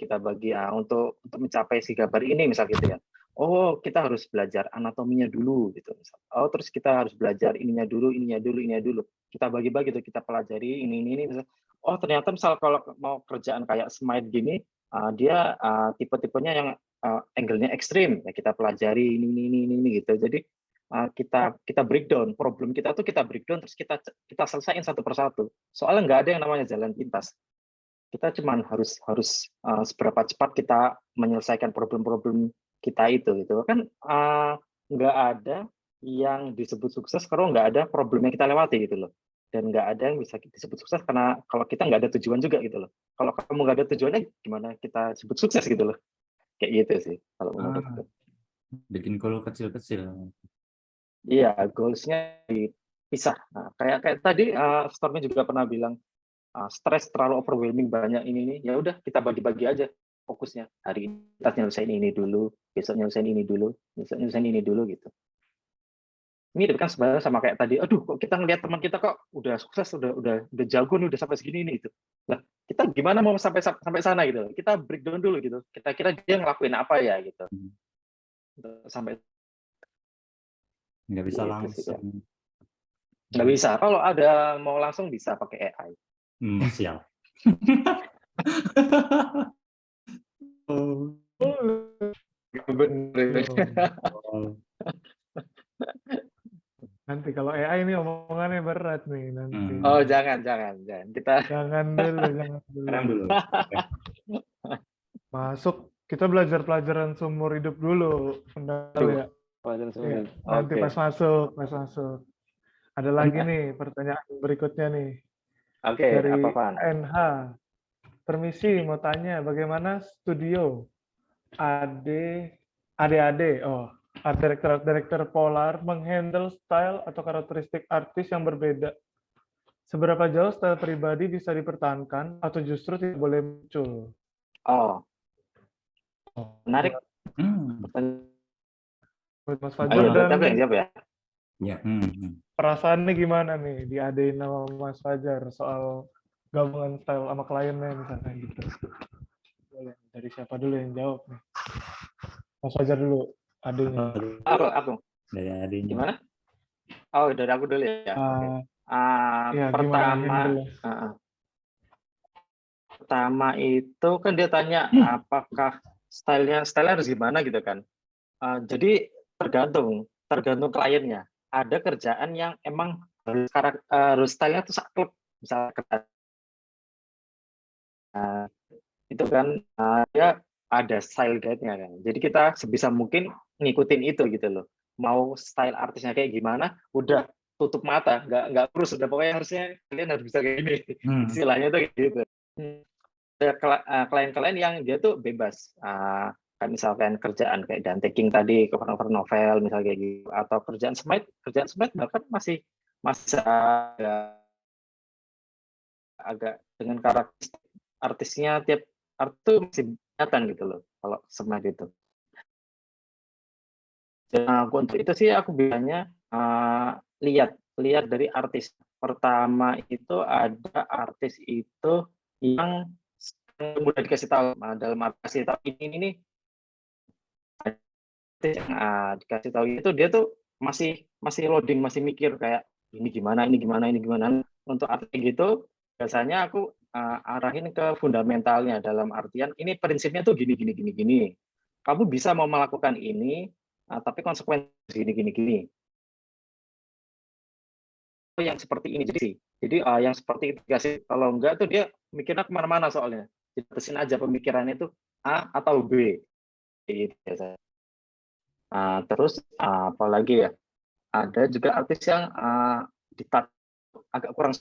untuk mencapai si gambar ini misal gitu ya. Oh, kita harus belajar anatominya dulu gitu misal. Oh, terus kita harus belajar ininya dulu. Kita bagi-bagi tuh, kita pelajari ini misal. Oh, ternyata misal kalau mau kerjaan kayak Smite gini, dia tipe-tipenya yang angle-nya ekstrim, ya kita pelajari ini gitu. Jadi kita breakdown problem kita tuh, kita breakdown terus kita selesaiin satu persatu. Soalnya nggak ada yang namanya jalan pintas. Kita cuman harus seberapa cepat kita menyelesaikan problem-problem kita itu gitu kan. Nggak ada yang disebut sukses kalau nggak ada problem yang kita lewati gitu loh. Dan nggak ada yang bisa disebut sukses karena kalau kita nggak ada tujuan juga gitu loh. Kalau kamu nggak ada tujuannya, gimana kita sebut sukses gitu loh. Kayak gitu sih kalau menurutku. Bikin goal kecil-kecil. Iya, goals-nya dipisah. Nah, kayak tadi Stormy juga pernah bilang, stres terlalu overwhelming, banyak ini, ya udah kita bagi-bagi aja fokusnya. Hari ini kita nyelesain ini dulu, besok nyelesain ini dulu, besok nyelesain ini dulu gitu. Mirip kan sebenarnya sama kayak tadi, aduh kok kita ngelihat teman kita kok udah sukses, udah jago nih, udah sampai segini nih gitu. Nah, kita gimana mau sampai sana gitu. Kita breakdown dulu gitu. Kita kira dia ngelakuin apa ya gitu. Sampai nggak bisa langsung. Nggak bisa. Kalau ada mau langsung bisa pakai AI. Siap. Nanti kalau AI ini omongannya berat nih nanti. Oh, jangan. Kita jangan dulu. Masuk, kita belajar pelajaran seumur hidup dulu. Ya. Nanti pas masuk. Ada lagi nih pertanyaan berikutnya nih. Dari NH. Permisi, mau tanya bagaimana studio adik-adik, art director Polar menghandle style atau karakteristik artis yang berbeda. Seberapa jauh style pribadi bisa dipertahankan atau justru tidak boleh muncul? Menarik. Mas Fajar dan ya. Perasaannya gimana nih diadain sama Mas Fajar soal gabungan style sama kliennya misalnya gitu. Dari siapa dulu yang jawab nih? Mas Fajar dulu, adanya. Aku. Dari adanya. Gimana? Oh, dari aku dulu ya. Ya, pertama itu kan dia tanya apakah style-nya harus gimana gitu kan. Jadi tergantung tergantung kliennya. Ada kerjaan yang emang harus stylenya tuh saklek, misalnya itu kan ya ada style guide-nya kan. Jadi kita sebisa mungkin ngikutin itu gitu loh. Mau style artisnya kayak gimana, udah tutup mata, nggak terus, udah pokoknya harusnya kalian harus bisa kayak gini. Istilahnya tuh kayak gitu. Ada klien-klien yang dia tuh bebas. Kan misalkan kerjaan kayak dantaking tadi, cover novel misalnya kayak gitu, atau kerjaan smite bahkan masih agak dengan karakter artisnya tiap art tuh masih kelihatan gitu loh kalau smite itu. Dan untuk itu sih aku bilangnya lihat dari artis. Pertama itu ada artis itu yang mudah dikasih tahu, dalam arti kasih tahu ini dikasih tahu itu dia tuh masih loading, masih mikir kayak ini gimana. Untuk arti gitu biasanya aku arahin ke fundamentalnya, dalam artian ini prinsipnya tuh gini. Kamu bisa mau melakukan ini, tapi konsekuensi gini. Yang seperti ini jadi yang seperti itu dikasih, kalau enggak tuh dia mikirnya kemana-mana soalnya. Diterusin aja pemikirannya itu A atau B gitu biasanya. Terus apalagi ya, ada juga artis yang agak kurang.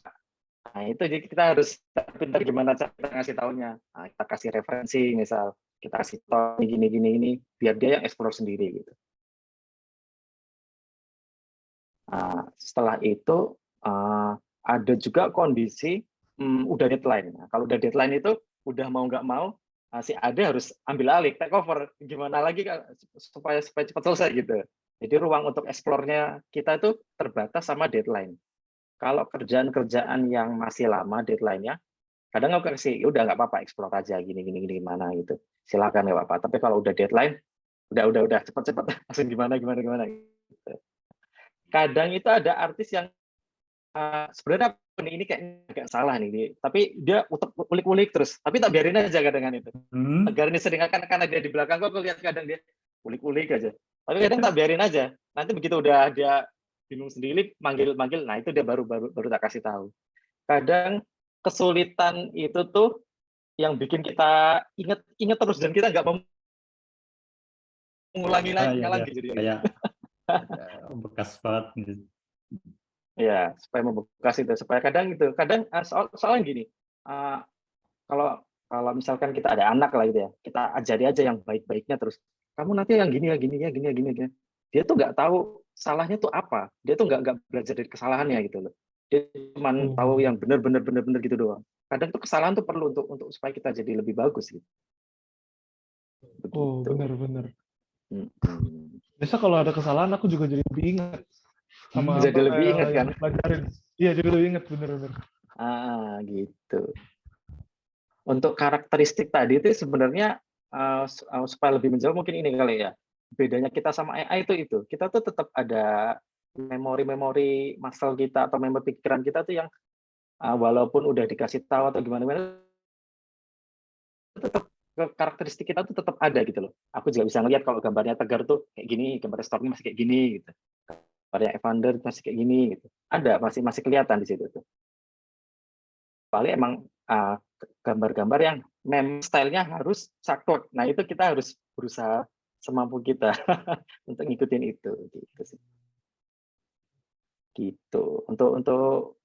Nah itu jadi kita harus pintar gimana cara kita ngasih taunya. Kita kasih referensi, misal kita kasih tahu gini, biar dia yang explore sendiri gitu. Setelah itu ada juga kondisi udah deadline. Nah, kalau udah deadline itu udah mau nggak mau si Ade harus ambil alih, take over. Gimana lagi supaya cepat selesai gitu. Jadi ruang untuk eksplornya kita itu terbatas sama deadline. Kalau kerjaan-kerjaan yang masih lama deadline-nya, kadang aku kasih, udah nggak apa-apa, explore aja gini gimana gitu. Silakan nggak apa-apa. Tapi kalau udah deadline, udah cepat langsung gimana gitu. Kadang itu ada artis yang sebenarnya ini kayak agak salah nih, tapi dia ulik-ulik terus, tapi tak biarin aja kadang itu. Agar ini sering karena dia di belakang aku lihat kadang dia ulik-ulik aja, tapi kadang tak biarin aja. Nanti begitu udah dia bingung sendiri, manggil, nah itu dia baru tak kasih tahu. Kadang kesulitan itu tuh yang bikin kita ingat terus dan kita nggak mau mengulangi lagi jadi kayak bekas banget gitu. Ya, supaya membekas itu, supaya kadang soalnya gini, kalau misalkan kita ada anak lah gitu ya, kita ajari aja yang baik-baiknya terus. Kamu nanti yang gini. Dia tuh nggak tahu salahnya tuh apa. Dia tuh nggak belajar dari kesalahannya gitu loh. Dia cuma tahu yang benar gitu doang. Kadang tuh kesalahan tuh perlu untuk supaya kita jadi lebih bagus gitu. Begitu. Oh, benar. Biasa kalau ada kesalahan aku juga jadi lebih ingat. Sama jadi lebih ingat kan? Pelajarin. Iya, jadi lebih ingat, bener. Gitu. Untuk karakteristik tadi itu sebenarnya supaya lebih menjawab mungkin ini kali ya. Bedanya kita sama AI itu. Kita tuh tetap ada memori muscle kita atau memori pikiran kita tuh yang walaupun udah dikasih tahu atau gimana tetap karakteristik kita tuh tetap ada gitu loh. Aku juga bisa ngelihat kalau gambarnya Tegar tuh kayak gini, gambarnya Stormy masih kayak gini gitu. Gambarnya Evander masih kayak gini gitu. Ada masih kelihatan di situ tuh. Paling emang gambar-gambar yang stylenya harus saklek. Nah itu kita harus berusaha semampu kita untuk ngikutin itu gitu sih. Gitu. Untuk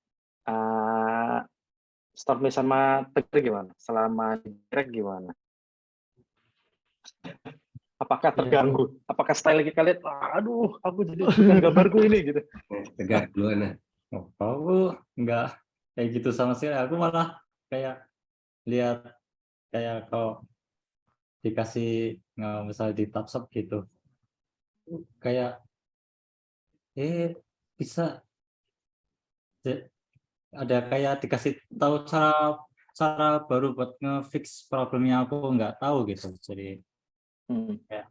Stormy sama Tegar gimana? Selama di track gimana? Apakah terganggu? Apakah style lagi kalian? Aduh, aku jadi bukan gambarku ini gitu. Tegar duluan. Aku nggak kayak gitu sama sekali. Aku malah kayak lihat kayak kalau dikasih misalnya di Tapshop gitu, kayak bisa ada kayak dikasih tahu cara baru buat nge-fix problemnya aku nggak tahu gitu. Jadi ya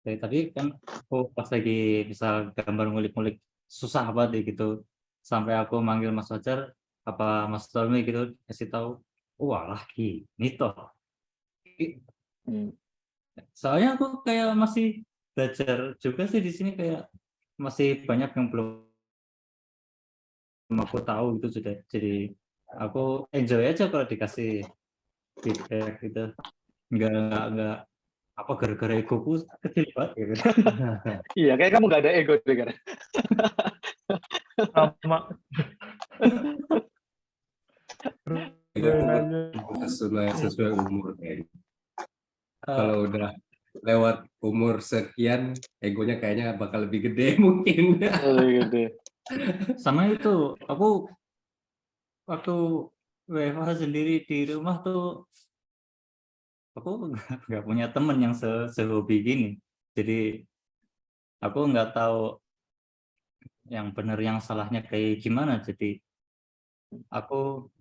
dari tadi kan aku pas lagi misal gambar ngulik-ngulik susah banget gitu, sampai aku manggil Mas Fajar apa Mas Stormy gitu, kasih tahu walah gini toh. Soalnya aku kayak masih belajar juga sih di sini, kayak masih banyak yang belum aku tahu gitu sudah. Jadi aku enjoy aja kalau dikasih feedback gitu. Enggak apa gara-gara egoku kecil banget gitu. Iya, kayak kamu nggak ada ego deh kan. Sama. Sesuai umur kayaknya. Kalau udah lewat umur sekian, egonya kayaknya bakal lebih gede mungkin. Lebih gede. Sama itu, aku waktu WFH sendiri di rumah tuh, aku nggak punya temen yang sehobi gini. Jadi aku nggak tahu yang benar yang salahnya kayak gimana. Jadi aku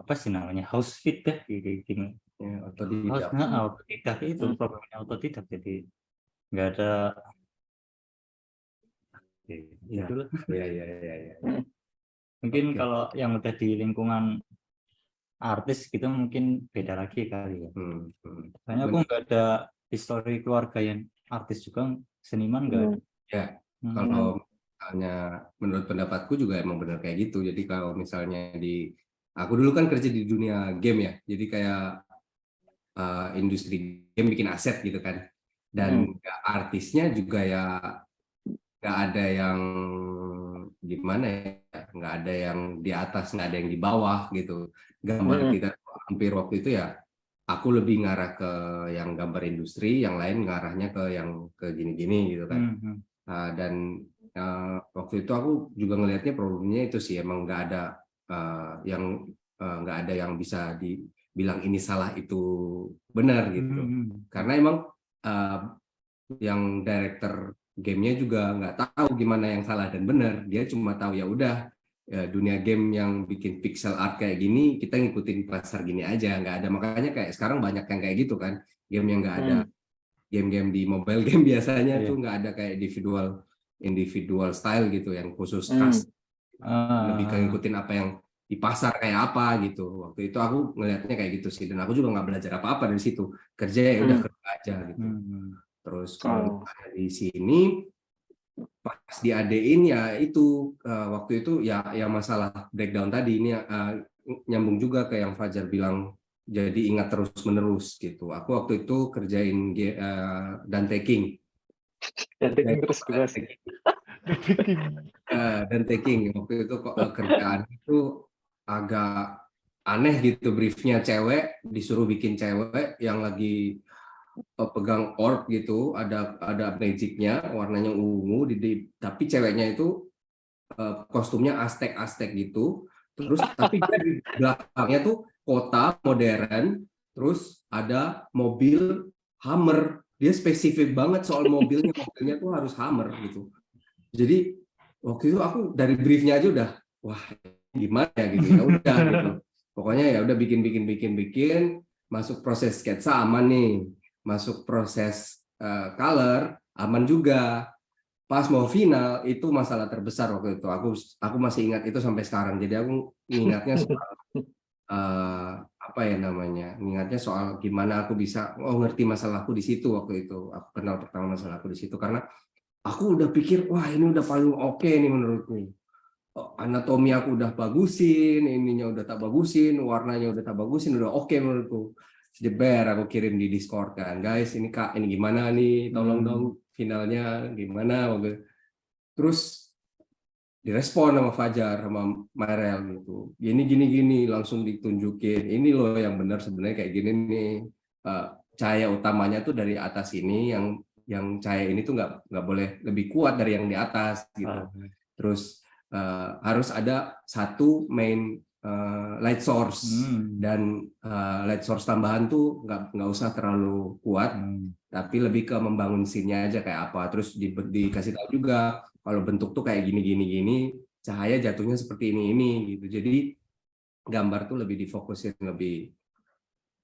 apa sih namanya house feedback gini. Ya, otodidak. Autodidak itu problemnya autodidak. Jadi nggak ada. Iya, Itulah. iya. Mungkin Oke. kalau yang udah di lingkungan artis gitu mungkin beda lagi kali ya. Soalnya aku nggak ada histori keluarga yang artis juga, seniman nggak ada. Ya, kalau misalnya menurut pendapatku juga emang benar kayak gitu. Jadi kalau misalnya aku dulu kan kerja di dunia game ya, jadi kayak industri game bikin aset gitu kan. Dan artisnya juga ya nggak ada yang gimana ya, nggak ada yang di atas, nggak ada yang di bawah gitu. Gambar kita hampir waktu itu ya, aku lebih ngarah ke yang gambar industri, yang lain ngarahnya ke yang ke gini-gini gitu kan. Dan waktu itu aku juga ngelihatnya problemnya itu sih, emang nggak ada nggak ada yang bisa dibilang ini salah itu benar gitu. Karena emang yang director gamenya juga nggak tahu gimana yang salah dan benar. Dia cuma tahu ya udah, dunia game yang bikin pixel art kayak gini, kita ngikutin pasar gini aja, nggak ada. Makanya kayak sekarang banyak yang kayak gitu kan, game yang nggak ada. Game-game di mobile game biasanya tuh nggak ada kayak individual style gitu yang khusus khas. Lebih ke ngikutin apa yang di pasar kayak apa gitu. Waktu itu aku ngelihatnya kayak gitu sih, dan aku juga nggak belajar apa-apa dari situ. Kerja ya udah kerja aja gitu. Terus kalau di sini pas diadein ya itu waktu itu ya masalah breakdown tadi ini nyambung juga ke yang Fajar bilang, jadi ingat terus menerus gitu. Aku waktu itu kerjain Dante King. Terus juga sih. Dante King waktu itu kerjaan itu agak aneh gitu, briefnya cewek, disuruh bikin cewek yang lagi pegang orb gitu, ada magicnya warnanya ungu, tapi ceweknya itu kostumnya Aztec gitu, terus tapi dia di belakangnya tuh kota modern, terus ada mobil Hummer, dia spesifik banget soal mobilnya tuh harus Hummer gitu. Jadi waktu itu aku dari briefnya aja udah wah gimana ya gitu, ya udah gitu, pokoknya ya udah bikin, masuk proses sketsa aman nih, masuk proses color aman juga. Pas mau final itu masalah terbesar waktu itu, aku masih ingat itu sampai sekarang. Jadi aku ingatnya soal apa ya namanya, ingatnya soal gimana aku bisa ngerti masalahku di situ. Waktu itu aku kenal pertama masalahku di situ, karena aku udah pikir wah ini udah paling oke nih menurutku. Anatomi aku udah bagusin, ininya udah tak bagusin, warnanya udah tak bagusin, udah oke menurutku. Jeber aku kirim di Discord kan, guys ini kak ini gimana nih, tolong dong finalnya gimana. Terus direspon sama Fajar sama Marel gitu, gini langsung ditunjukin, ini loh yang benar sebenarnya kayak gini nih, cahaya utamanya tuh dari atas ini, yang cahaya ini tuh nggak boleh lebih kuat dari yang di atas gitu. Terus harus ada satu main light source, dan light source tambahan tuh nggak usah terlalu kuat, tapi lebih ke membangun scene-nya aja kayak apa. Terus dikasih tahu juga kalau bentuk tuh kayak gini, cahaya jatuhnya seperti ini gitu. Jadi gambar tuh lebih difokusin, lebih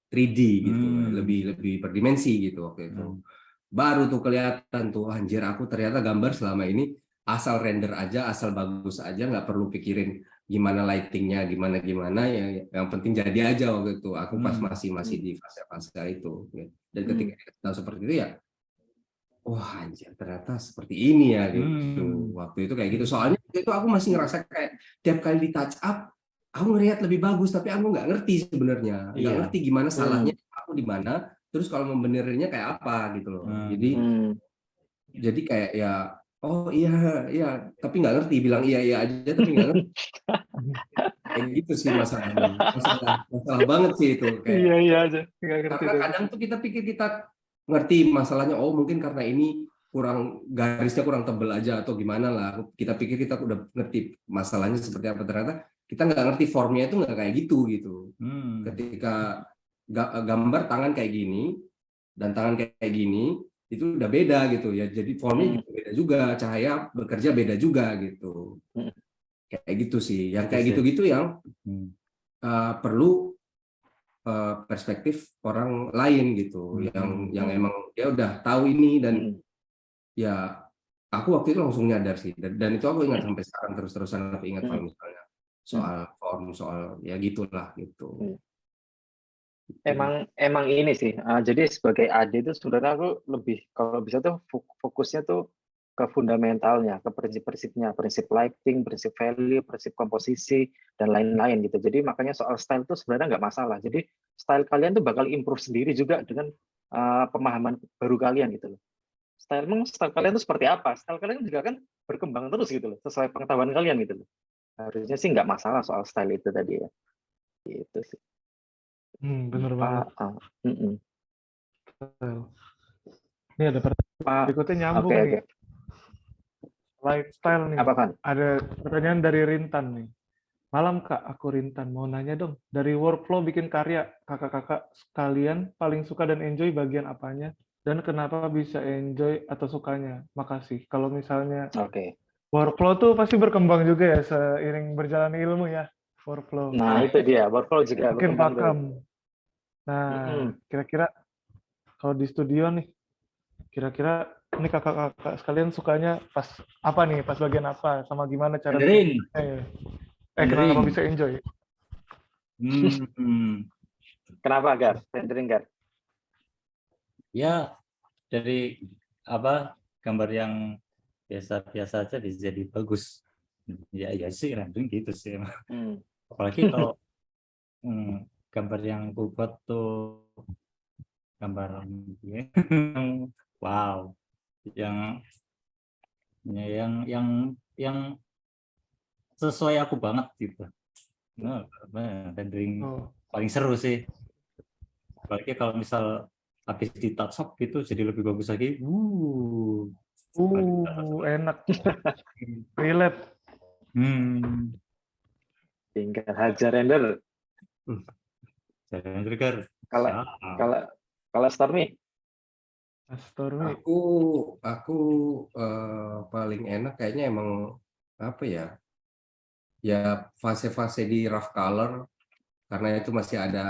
3D gitu, lebih berdimensi gitu waktu itu. Baru tuh kelihatan tuh anjir, aku ternyata gambar selama ini asal render aja, asal bagus aja, nggak perlu pikirin gimana lightingnya, gimana ya, yang penting jadi aja waktu itu. Aku pas masih di fase itu. Dan ketika tahu seperti itu ya, wah anjir ternyata seperti ini ya gitu. Waktu itu kayak gitu. Soalnya waktu itu aku masih ngerasa kayak tiap kali di touch up, aku ngelihat lebih bagus, tapi aku nggak ngerti sebenarnya, nggak Iya. ngerti gimana salahnya aku di mana, terus kalau membenerinnya kayak apa gitu loh. Jadi kayak ya, oh iya iya, tapi nggak ngerti, bilang iya iya aja tapi nggak ngerti. Kayak gitu sih masalahnya, masalah banget sih itu kayak. Iya iya aja, nggak ngerti Karena tapi. kadang tuh kita pikir kita ngerti masalahnya, oh mungkin karena ini kurang garisnya kurang tebel aja atau gimana lah. Kita pikir kita udah ngerti masalahnya seperti apa, ternyata kita nggak ngerti formnya itu nggak kayak gitu gitu. Ketika gambar tangan kayak gini dan tangan kayak gini itu udah beda gitu ya. Jadi formnya juga beda juga, cahaya bekerja beda juga gitu. Kayak gitu sih. Yang kayak gitu-gitu yang perlu perspektif orang lain gitu, yang emang dia udah tahu ini dan ya aku waktu itu langsung nyadar sih, dan itu aku ingat sampai sekarang, terus-terusan aku ingat kalau misalnya soal form, soal ya gitulah gitu. Emang ini sih. Jadi sebagai AD itu sebenarnya aku lebih kalau bisa tuh fokusnya tuh ke fundamentalnya, ke prinsip-prinsipnya, prinsip lighting, prinsip value, prinsip komposisi dan lain-lain gitu. Jadi makanya soal style itu sebenarnya nggak masalah. Jadi style kalian tuh bakal improve sendiri juga dengan pemahaman baru kalian gitu loh. Style kalian tuh seperti apa? Style kalian juga kan berkembang terus gitu loh, sesuai pengetahuan kalian gitu loh. Harusnya sih nggak masalah soal style itu tadi ya. Gitu sih. Bener banget. Ini ada berikutnya nyambung nih. Okay. Lifestyle nih. Apa, Van? Ada pertanyaan dari Rintan nih. Malam Kak, aku Rintan. Mau nanya dong, dari workflow bikin karya, kakak-kakak sekalian paling suka dan enjoy bagian apanya? Dan kenapa bisa enjoy atau sukanya? Makasih. Kalau misalnya workflow tuh pasti berkembang juga ya seiring berjalan ilmu ya. Workflow. Nah, itu dia. Workflow juga makin berkembang. pakem. Nah, kira-kira kalau di studio nih, kira-kira ini kakak-kakak sekalian sukanya pas apa nih? Pas bagian apa? Sama gimana cara kenapa bisa enjoy? Kenapa, Gar? Rendering, Gar? Ya, dari gambar yang biasa-biasa aja bisa jadi bagus. Ya sih rendering gitu sih. Apalagi kalau gambar yang aku buat tuh gambar wow, yang sesuai aku banget gitu. Nah, rendering paling seru sih. Apalagi kalau misal habis di touch up gitu jadi lebih bagus lagi. Enak. Relate. Tinggal hajar render. Kalau Stormy? Aku paling enak kayaknya emang apa ya? Ya fase-fase di rough color, karena itu masih ada.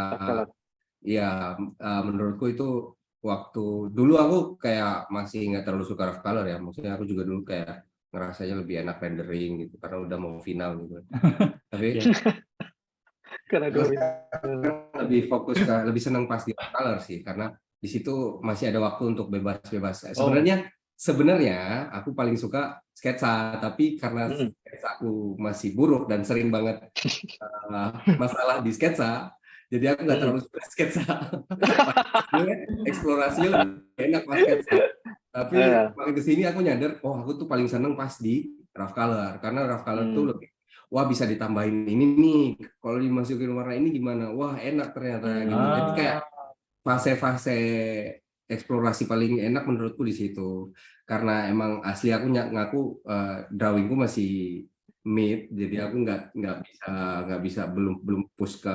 Ya menurutku itu waktu dulu aku kayak masih nggak terlalu suka rough color ya. Maksudnya aku juga dulu kayak ngerasanya lebih enak rendering gitu karena udah mau final gitu. Tapi karena lebih fokus lebih senang pas di rough color sih, karena di situ masih ada waktu untuk bebas-bebas. Sebenarnya aku paling suka sketsa, tapi karena sketsa aku masih buruk dan sering banget masalah di sketsa, jadi aku nggak terlalu suka sketsa. Eksplorasinya lebih enak pas sketsa. Tapi makin kesini aku nyadar, aku tuh paling seneng pas di rough color, karena rough color tuh lebih, wah bisa ditambahin ini nih, kalau dimasukin warna ini gimana, wah enak ternyata gitu. Jadi kayak fase-fase eksplorasi paling enak menurutku di situ, karena emang asli aku ngaku drawingku masih mid, jadi aku nggak bisa belum push ke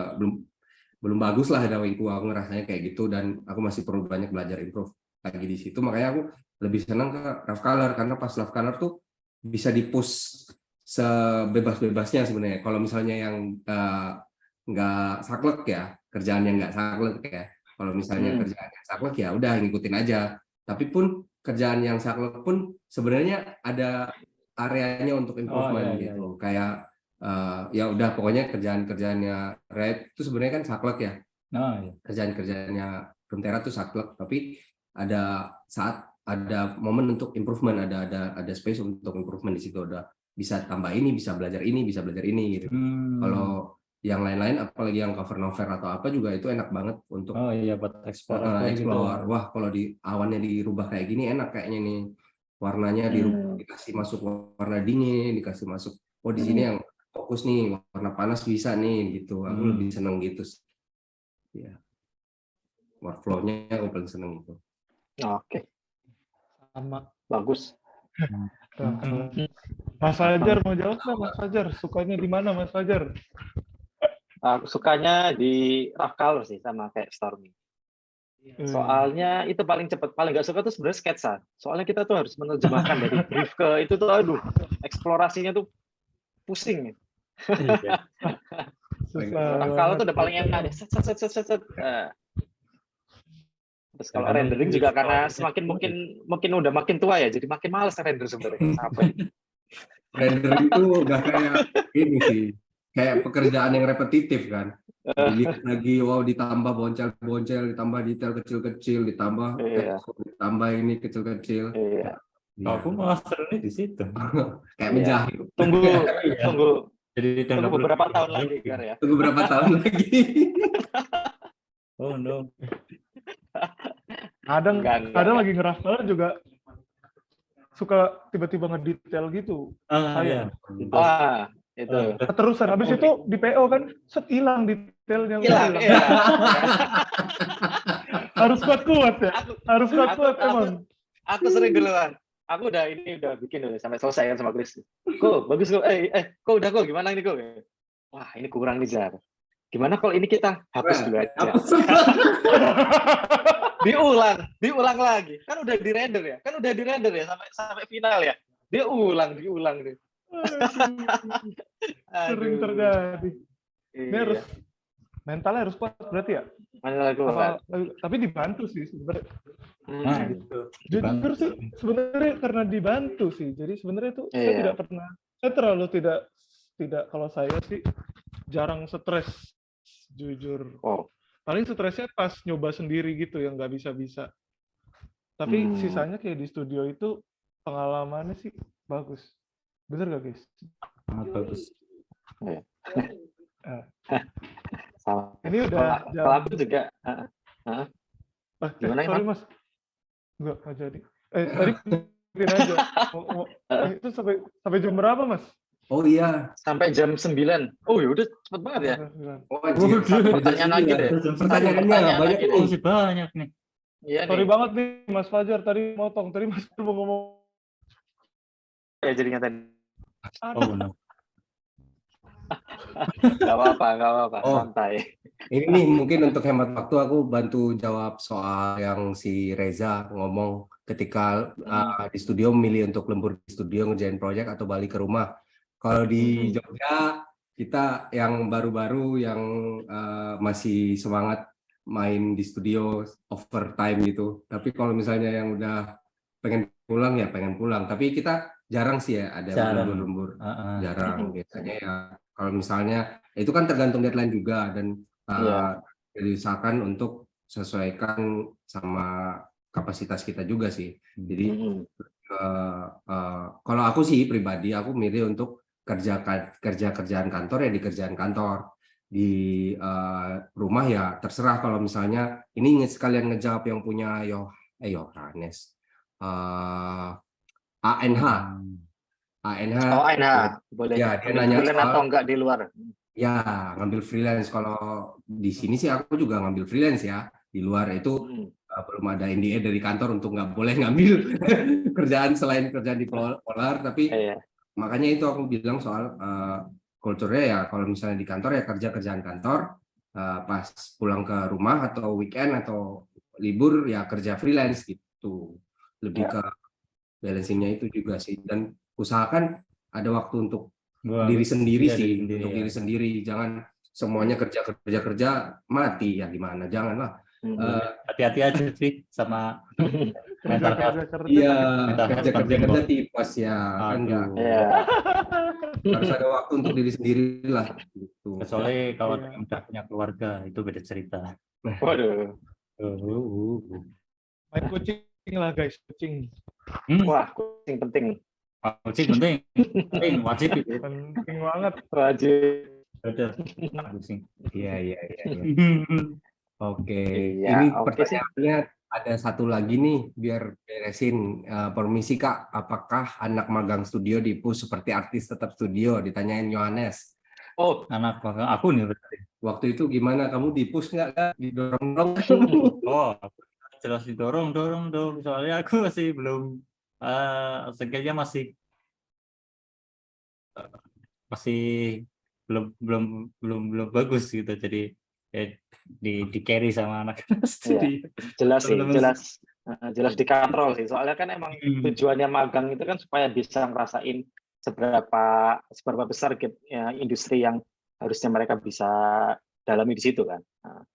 belum bagus lah drawingku, aku ngerasanya kayak gitu, dan aku masih perlu banyak belajar improve lagi di situ. Makanya aku lebih senang ke rough color, karena pas rough color tuh bisa dipush sebebas-bebasnya sebenarnya. Kalau misalnya yang nggak saklek ya, kerjaan yang nggak saklek ya. Kalau misalnya kerjaan yang saklek ya udah ngikutin aja. Tapi pun kerjaan yang saklek pun sebenarnya ada areanya untuk improvement gitu. Kayak ya udah pokoknya kerjaan-kerjaannya Red itu sebenarnya kan saklek ya. Kerjaan-kerjaannya Runeterra tuh saklek, tapi ada saat ada momen untuk improvement, ada space untuk improvement di situ, ada bisa tambah ini, bisa belajar ini gitu. Kalau yang lain-lain, apalagi yang cover novel atau apa juga itu enak banget untuk buat explore gitu. Wah, kalau di awannya dirubah kayak gini enak kayaknya nih, warnanya dirubah, dikasih masuk warna dingin, dikasih masuk di sini yang fokus nih, warna panas bisa nih gitu. Aku lebih seneng gitu sih. Ya. Workflow-nya aku paling seneng itu. Oke. Sama. Bagus. Mas Fajar mau jawab nggak, Mas Fajar? Sukanya di mana, Mas Fajar? Aku sukanya di rough color sih, sama kayak Stormy. Soalnya itu paling cepat. Paling nggak suka tuh sebenarnya sketsa. Soalnya kita tuh harus menerjemahkan dari brief ke itu tuh, aduh, eksplorasinya tuh pusing. Rough color tuh udah paling enak. Set. Terus kalau rendering juga karena semakin mungkin udah makin tua ya, jadi makin males render sebenarnya. Rendering itu udah kayak ini sih, kayak pekerjaan yang repetitif kan. Dilihat lagi, wow, ditambah boncel-boncel, ditambah detail kecil-kecil, ditambah ini kecil-kecil. Aku malah serunya di situ. Kayak menjahit. Tunggu Jadi beberapa tahun lagi ya. Tunggu berapa tahun lagi. Oh no. Kadang lagi ngerafal juga suka tiba-tiba ngedetail gitu. Iya. Itu. Terusan habis itu di PO kan hilang detailnya. Hilang. Harus kuat ya. Harus kuat emang. Aku sering duluan. Aku udah bikin udah sampai selesai kan sama Chris. Kok bagus kok. Kok udah kok gimana ini kok? Wah, ini kurang nih, Jar. Gimana kalau ini kita hapus dulu aja. diulang lagi. Kan udah di-render ya sampai final ya. Dia ulang deh. Sering terjadi. Ini harus mentalnya harus kuat berarti ya. Tapi dibantu sih sebenarnya. Jujur sih sebenarnya karena dibantu sih. Jadi sebenarnya tuh saya terlalu tidak kalau saya sih jarang stres jujur. Paling stresnya pas nyoba sendiri gitu yang nggak bisa. Tapi sisanya kayak di studio itu pengalamannya sih bagus. Bener gak, guys? Sangat bagus. Ini udah kalau aku juga gimana sorry Mas? Enggak jadi. Tadi mungkin aja. Itu sampai jam berapa, Mas? Oh iya, sampai jam 9. Oh ya udah cepet banget ya. Pertanyaan lagi deh. Pertanyaannya banyak nih. Iya, sorry banget nih Mas Fajar tadi motong. Tadi Mas mau ngomong ya jadinya tadi. Oh no. Gak apa-apa, santai. Ini nih mungkin untuk hemat waktu aku bantu jawab soal yang si Reza ngomong ketika di studio memilih untuk lembur di studio ngerjain project atau balik ke rumah. Kalau di Jogja kita yang baru-baru yang masih semangat main di studio overtime gitu. Tapi kalau misalnya yang udah pengen pulang. Tapi kita jarang sih ya ada lembur-lembur. Jarang biasanya ya. Kalau misalnya itu kan tergantung deadline juga dan diusahakan untuk sesuaikan sama kapasitas kita juga sih. Jadi kalau aku sih pribadi aku milih untuk kerjaan kantor ya di kerjaan kantor. Di rumah ya terserah kalau misalnya ini sekalian ngejawab yang punya Yohanes ANH. Oh, ANH boleh. Ya, dia nanya soal, atau enggak di luar. Ya, ngambil freelance. Kalau di sini sih aku juga ngambil freelance ya. Di luar itu belum ada NDA dari kantor untuk nggak boleh ngambil kerjaan selain kerjaan di Polar. Tapi makanya itu aku bilang soal kulturnya ya. Kalau misalnya di kantor ya kerjaan kantor. Pas pulang ke rumah atau weekend atau libur ya kerja freelance gitu. Lebih ke balancingnya itu juga sih. Dan usahakan ada waktu untuk diri sendiri sih, untuk diri sendiri. Jangan semuanya kerja mati ya gimana, janganlah. Hati-hati aja sih sama mental health. Iya, kerja tipes ya, kan enggak. Harus ada waktu untuk diri sendiri lah. Gitu. Kecuali kalau udah punya keluarga itu beda cerita. Waduh. Main kucing Kucing lah guys, kucing. Wah, kucing penting. Kucing penting, penting, wajib itu. Penting banget. Wajib. Betul. Kucing. Iya. Oke, Iya, ini oke sih. pertanyaannya ada satu lagi nih, biar beresin. Permisi Kak, apakah anak magang studio di PUS seperti artis tetap studio? Ditanyain Yohanes. Oh, Anak magang aku nih berarti. Waktu itu gimana? Kamu di PUS nggak Kak? Didorong-dorong? Oh, jelas didorong dong. Soalnya aku masih belum, seenggaknya masih belum bagus gitu. Jadi di carry sama anak studi. Jelas sih, jelas dikontrol sih. Soalnya kan emang tujuannya magang itu kan supaya bisa ngerasain seberapa besar ya, industri yang harusnya mereka bisa dalami di situ kan.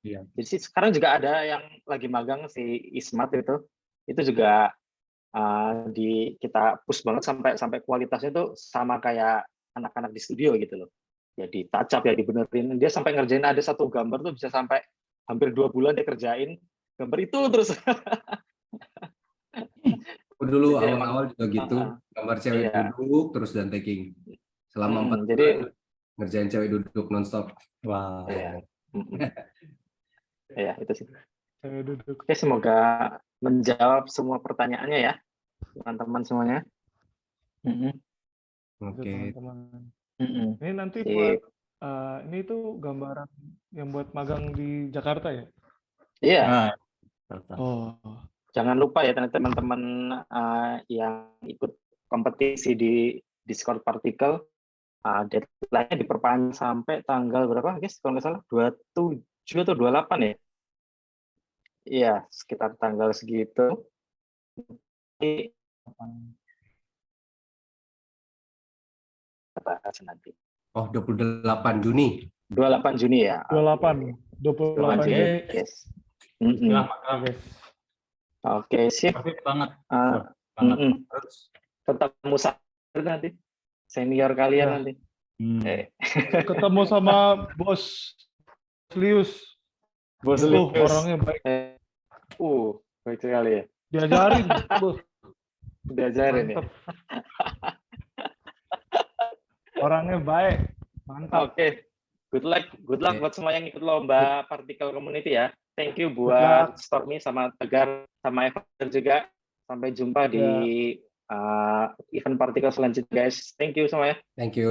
Iya. Jadi sekarang juga ada yang lagi magang si Ismat itu juga kita push banget sampai kualitasnya tuh sama kayak anak-anak di studio gitu loh. Ya ditacap, ya dibenerin. Dia sampai ngerjain ada satu gambar tuh bisa sampai hampir 2 bulan dia kerjain gambar itu terus. Dulu awal-awal juga gitu, gambar cewek duduk terus dan taking selama 4 bulan ngerjain cewek duduk nonstop. Wow. Ya itu sih. Cewek duduk. Oke, semoga menjawab semua pertanyaannya ya teman-teman semuanya. Oke. Teman-teman. Ini nanti buat ini tuh gambaran yang buat magang di Jakarta ya? Iya. Oh. Jangan lupa ya teman-teman yang ikut kompetisi di Discord Partikel, deadline-nya diperpanjang sampai tanggal berapa guys? Kalau nggak salah 27 atau 28 ya? Iya, sekitar tanggal segitu. Kita bahas nanti. Oh, 28 Juni. 28 Juni ya. 28 Juni. Yes. Oke, sip. Banget. Tetap musafir nanti. Senior kalian nanti. Ketemu sama Bos Lius. Bos Lius. Orangnya baik. Baik sekali ya. Diajarin, Bos. Diajarin ya. Orangnya baik. Mantap. Oke. Good luck buat semua yang ikut lomba Partikel Community ya. Thank you buat Stormy sama Tegar sama Evan juga. Sampai jumpa di event Partikel selanjutnya guys. Thank you semuanya. Thank you.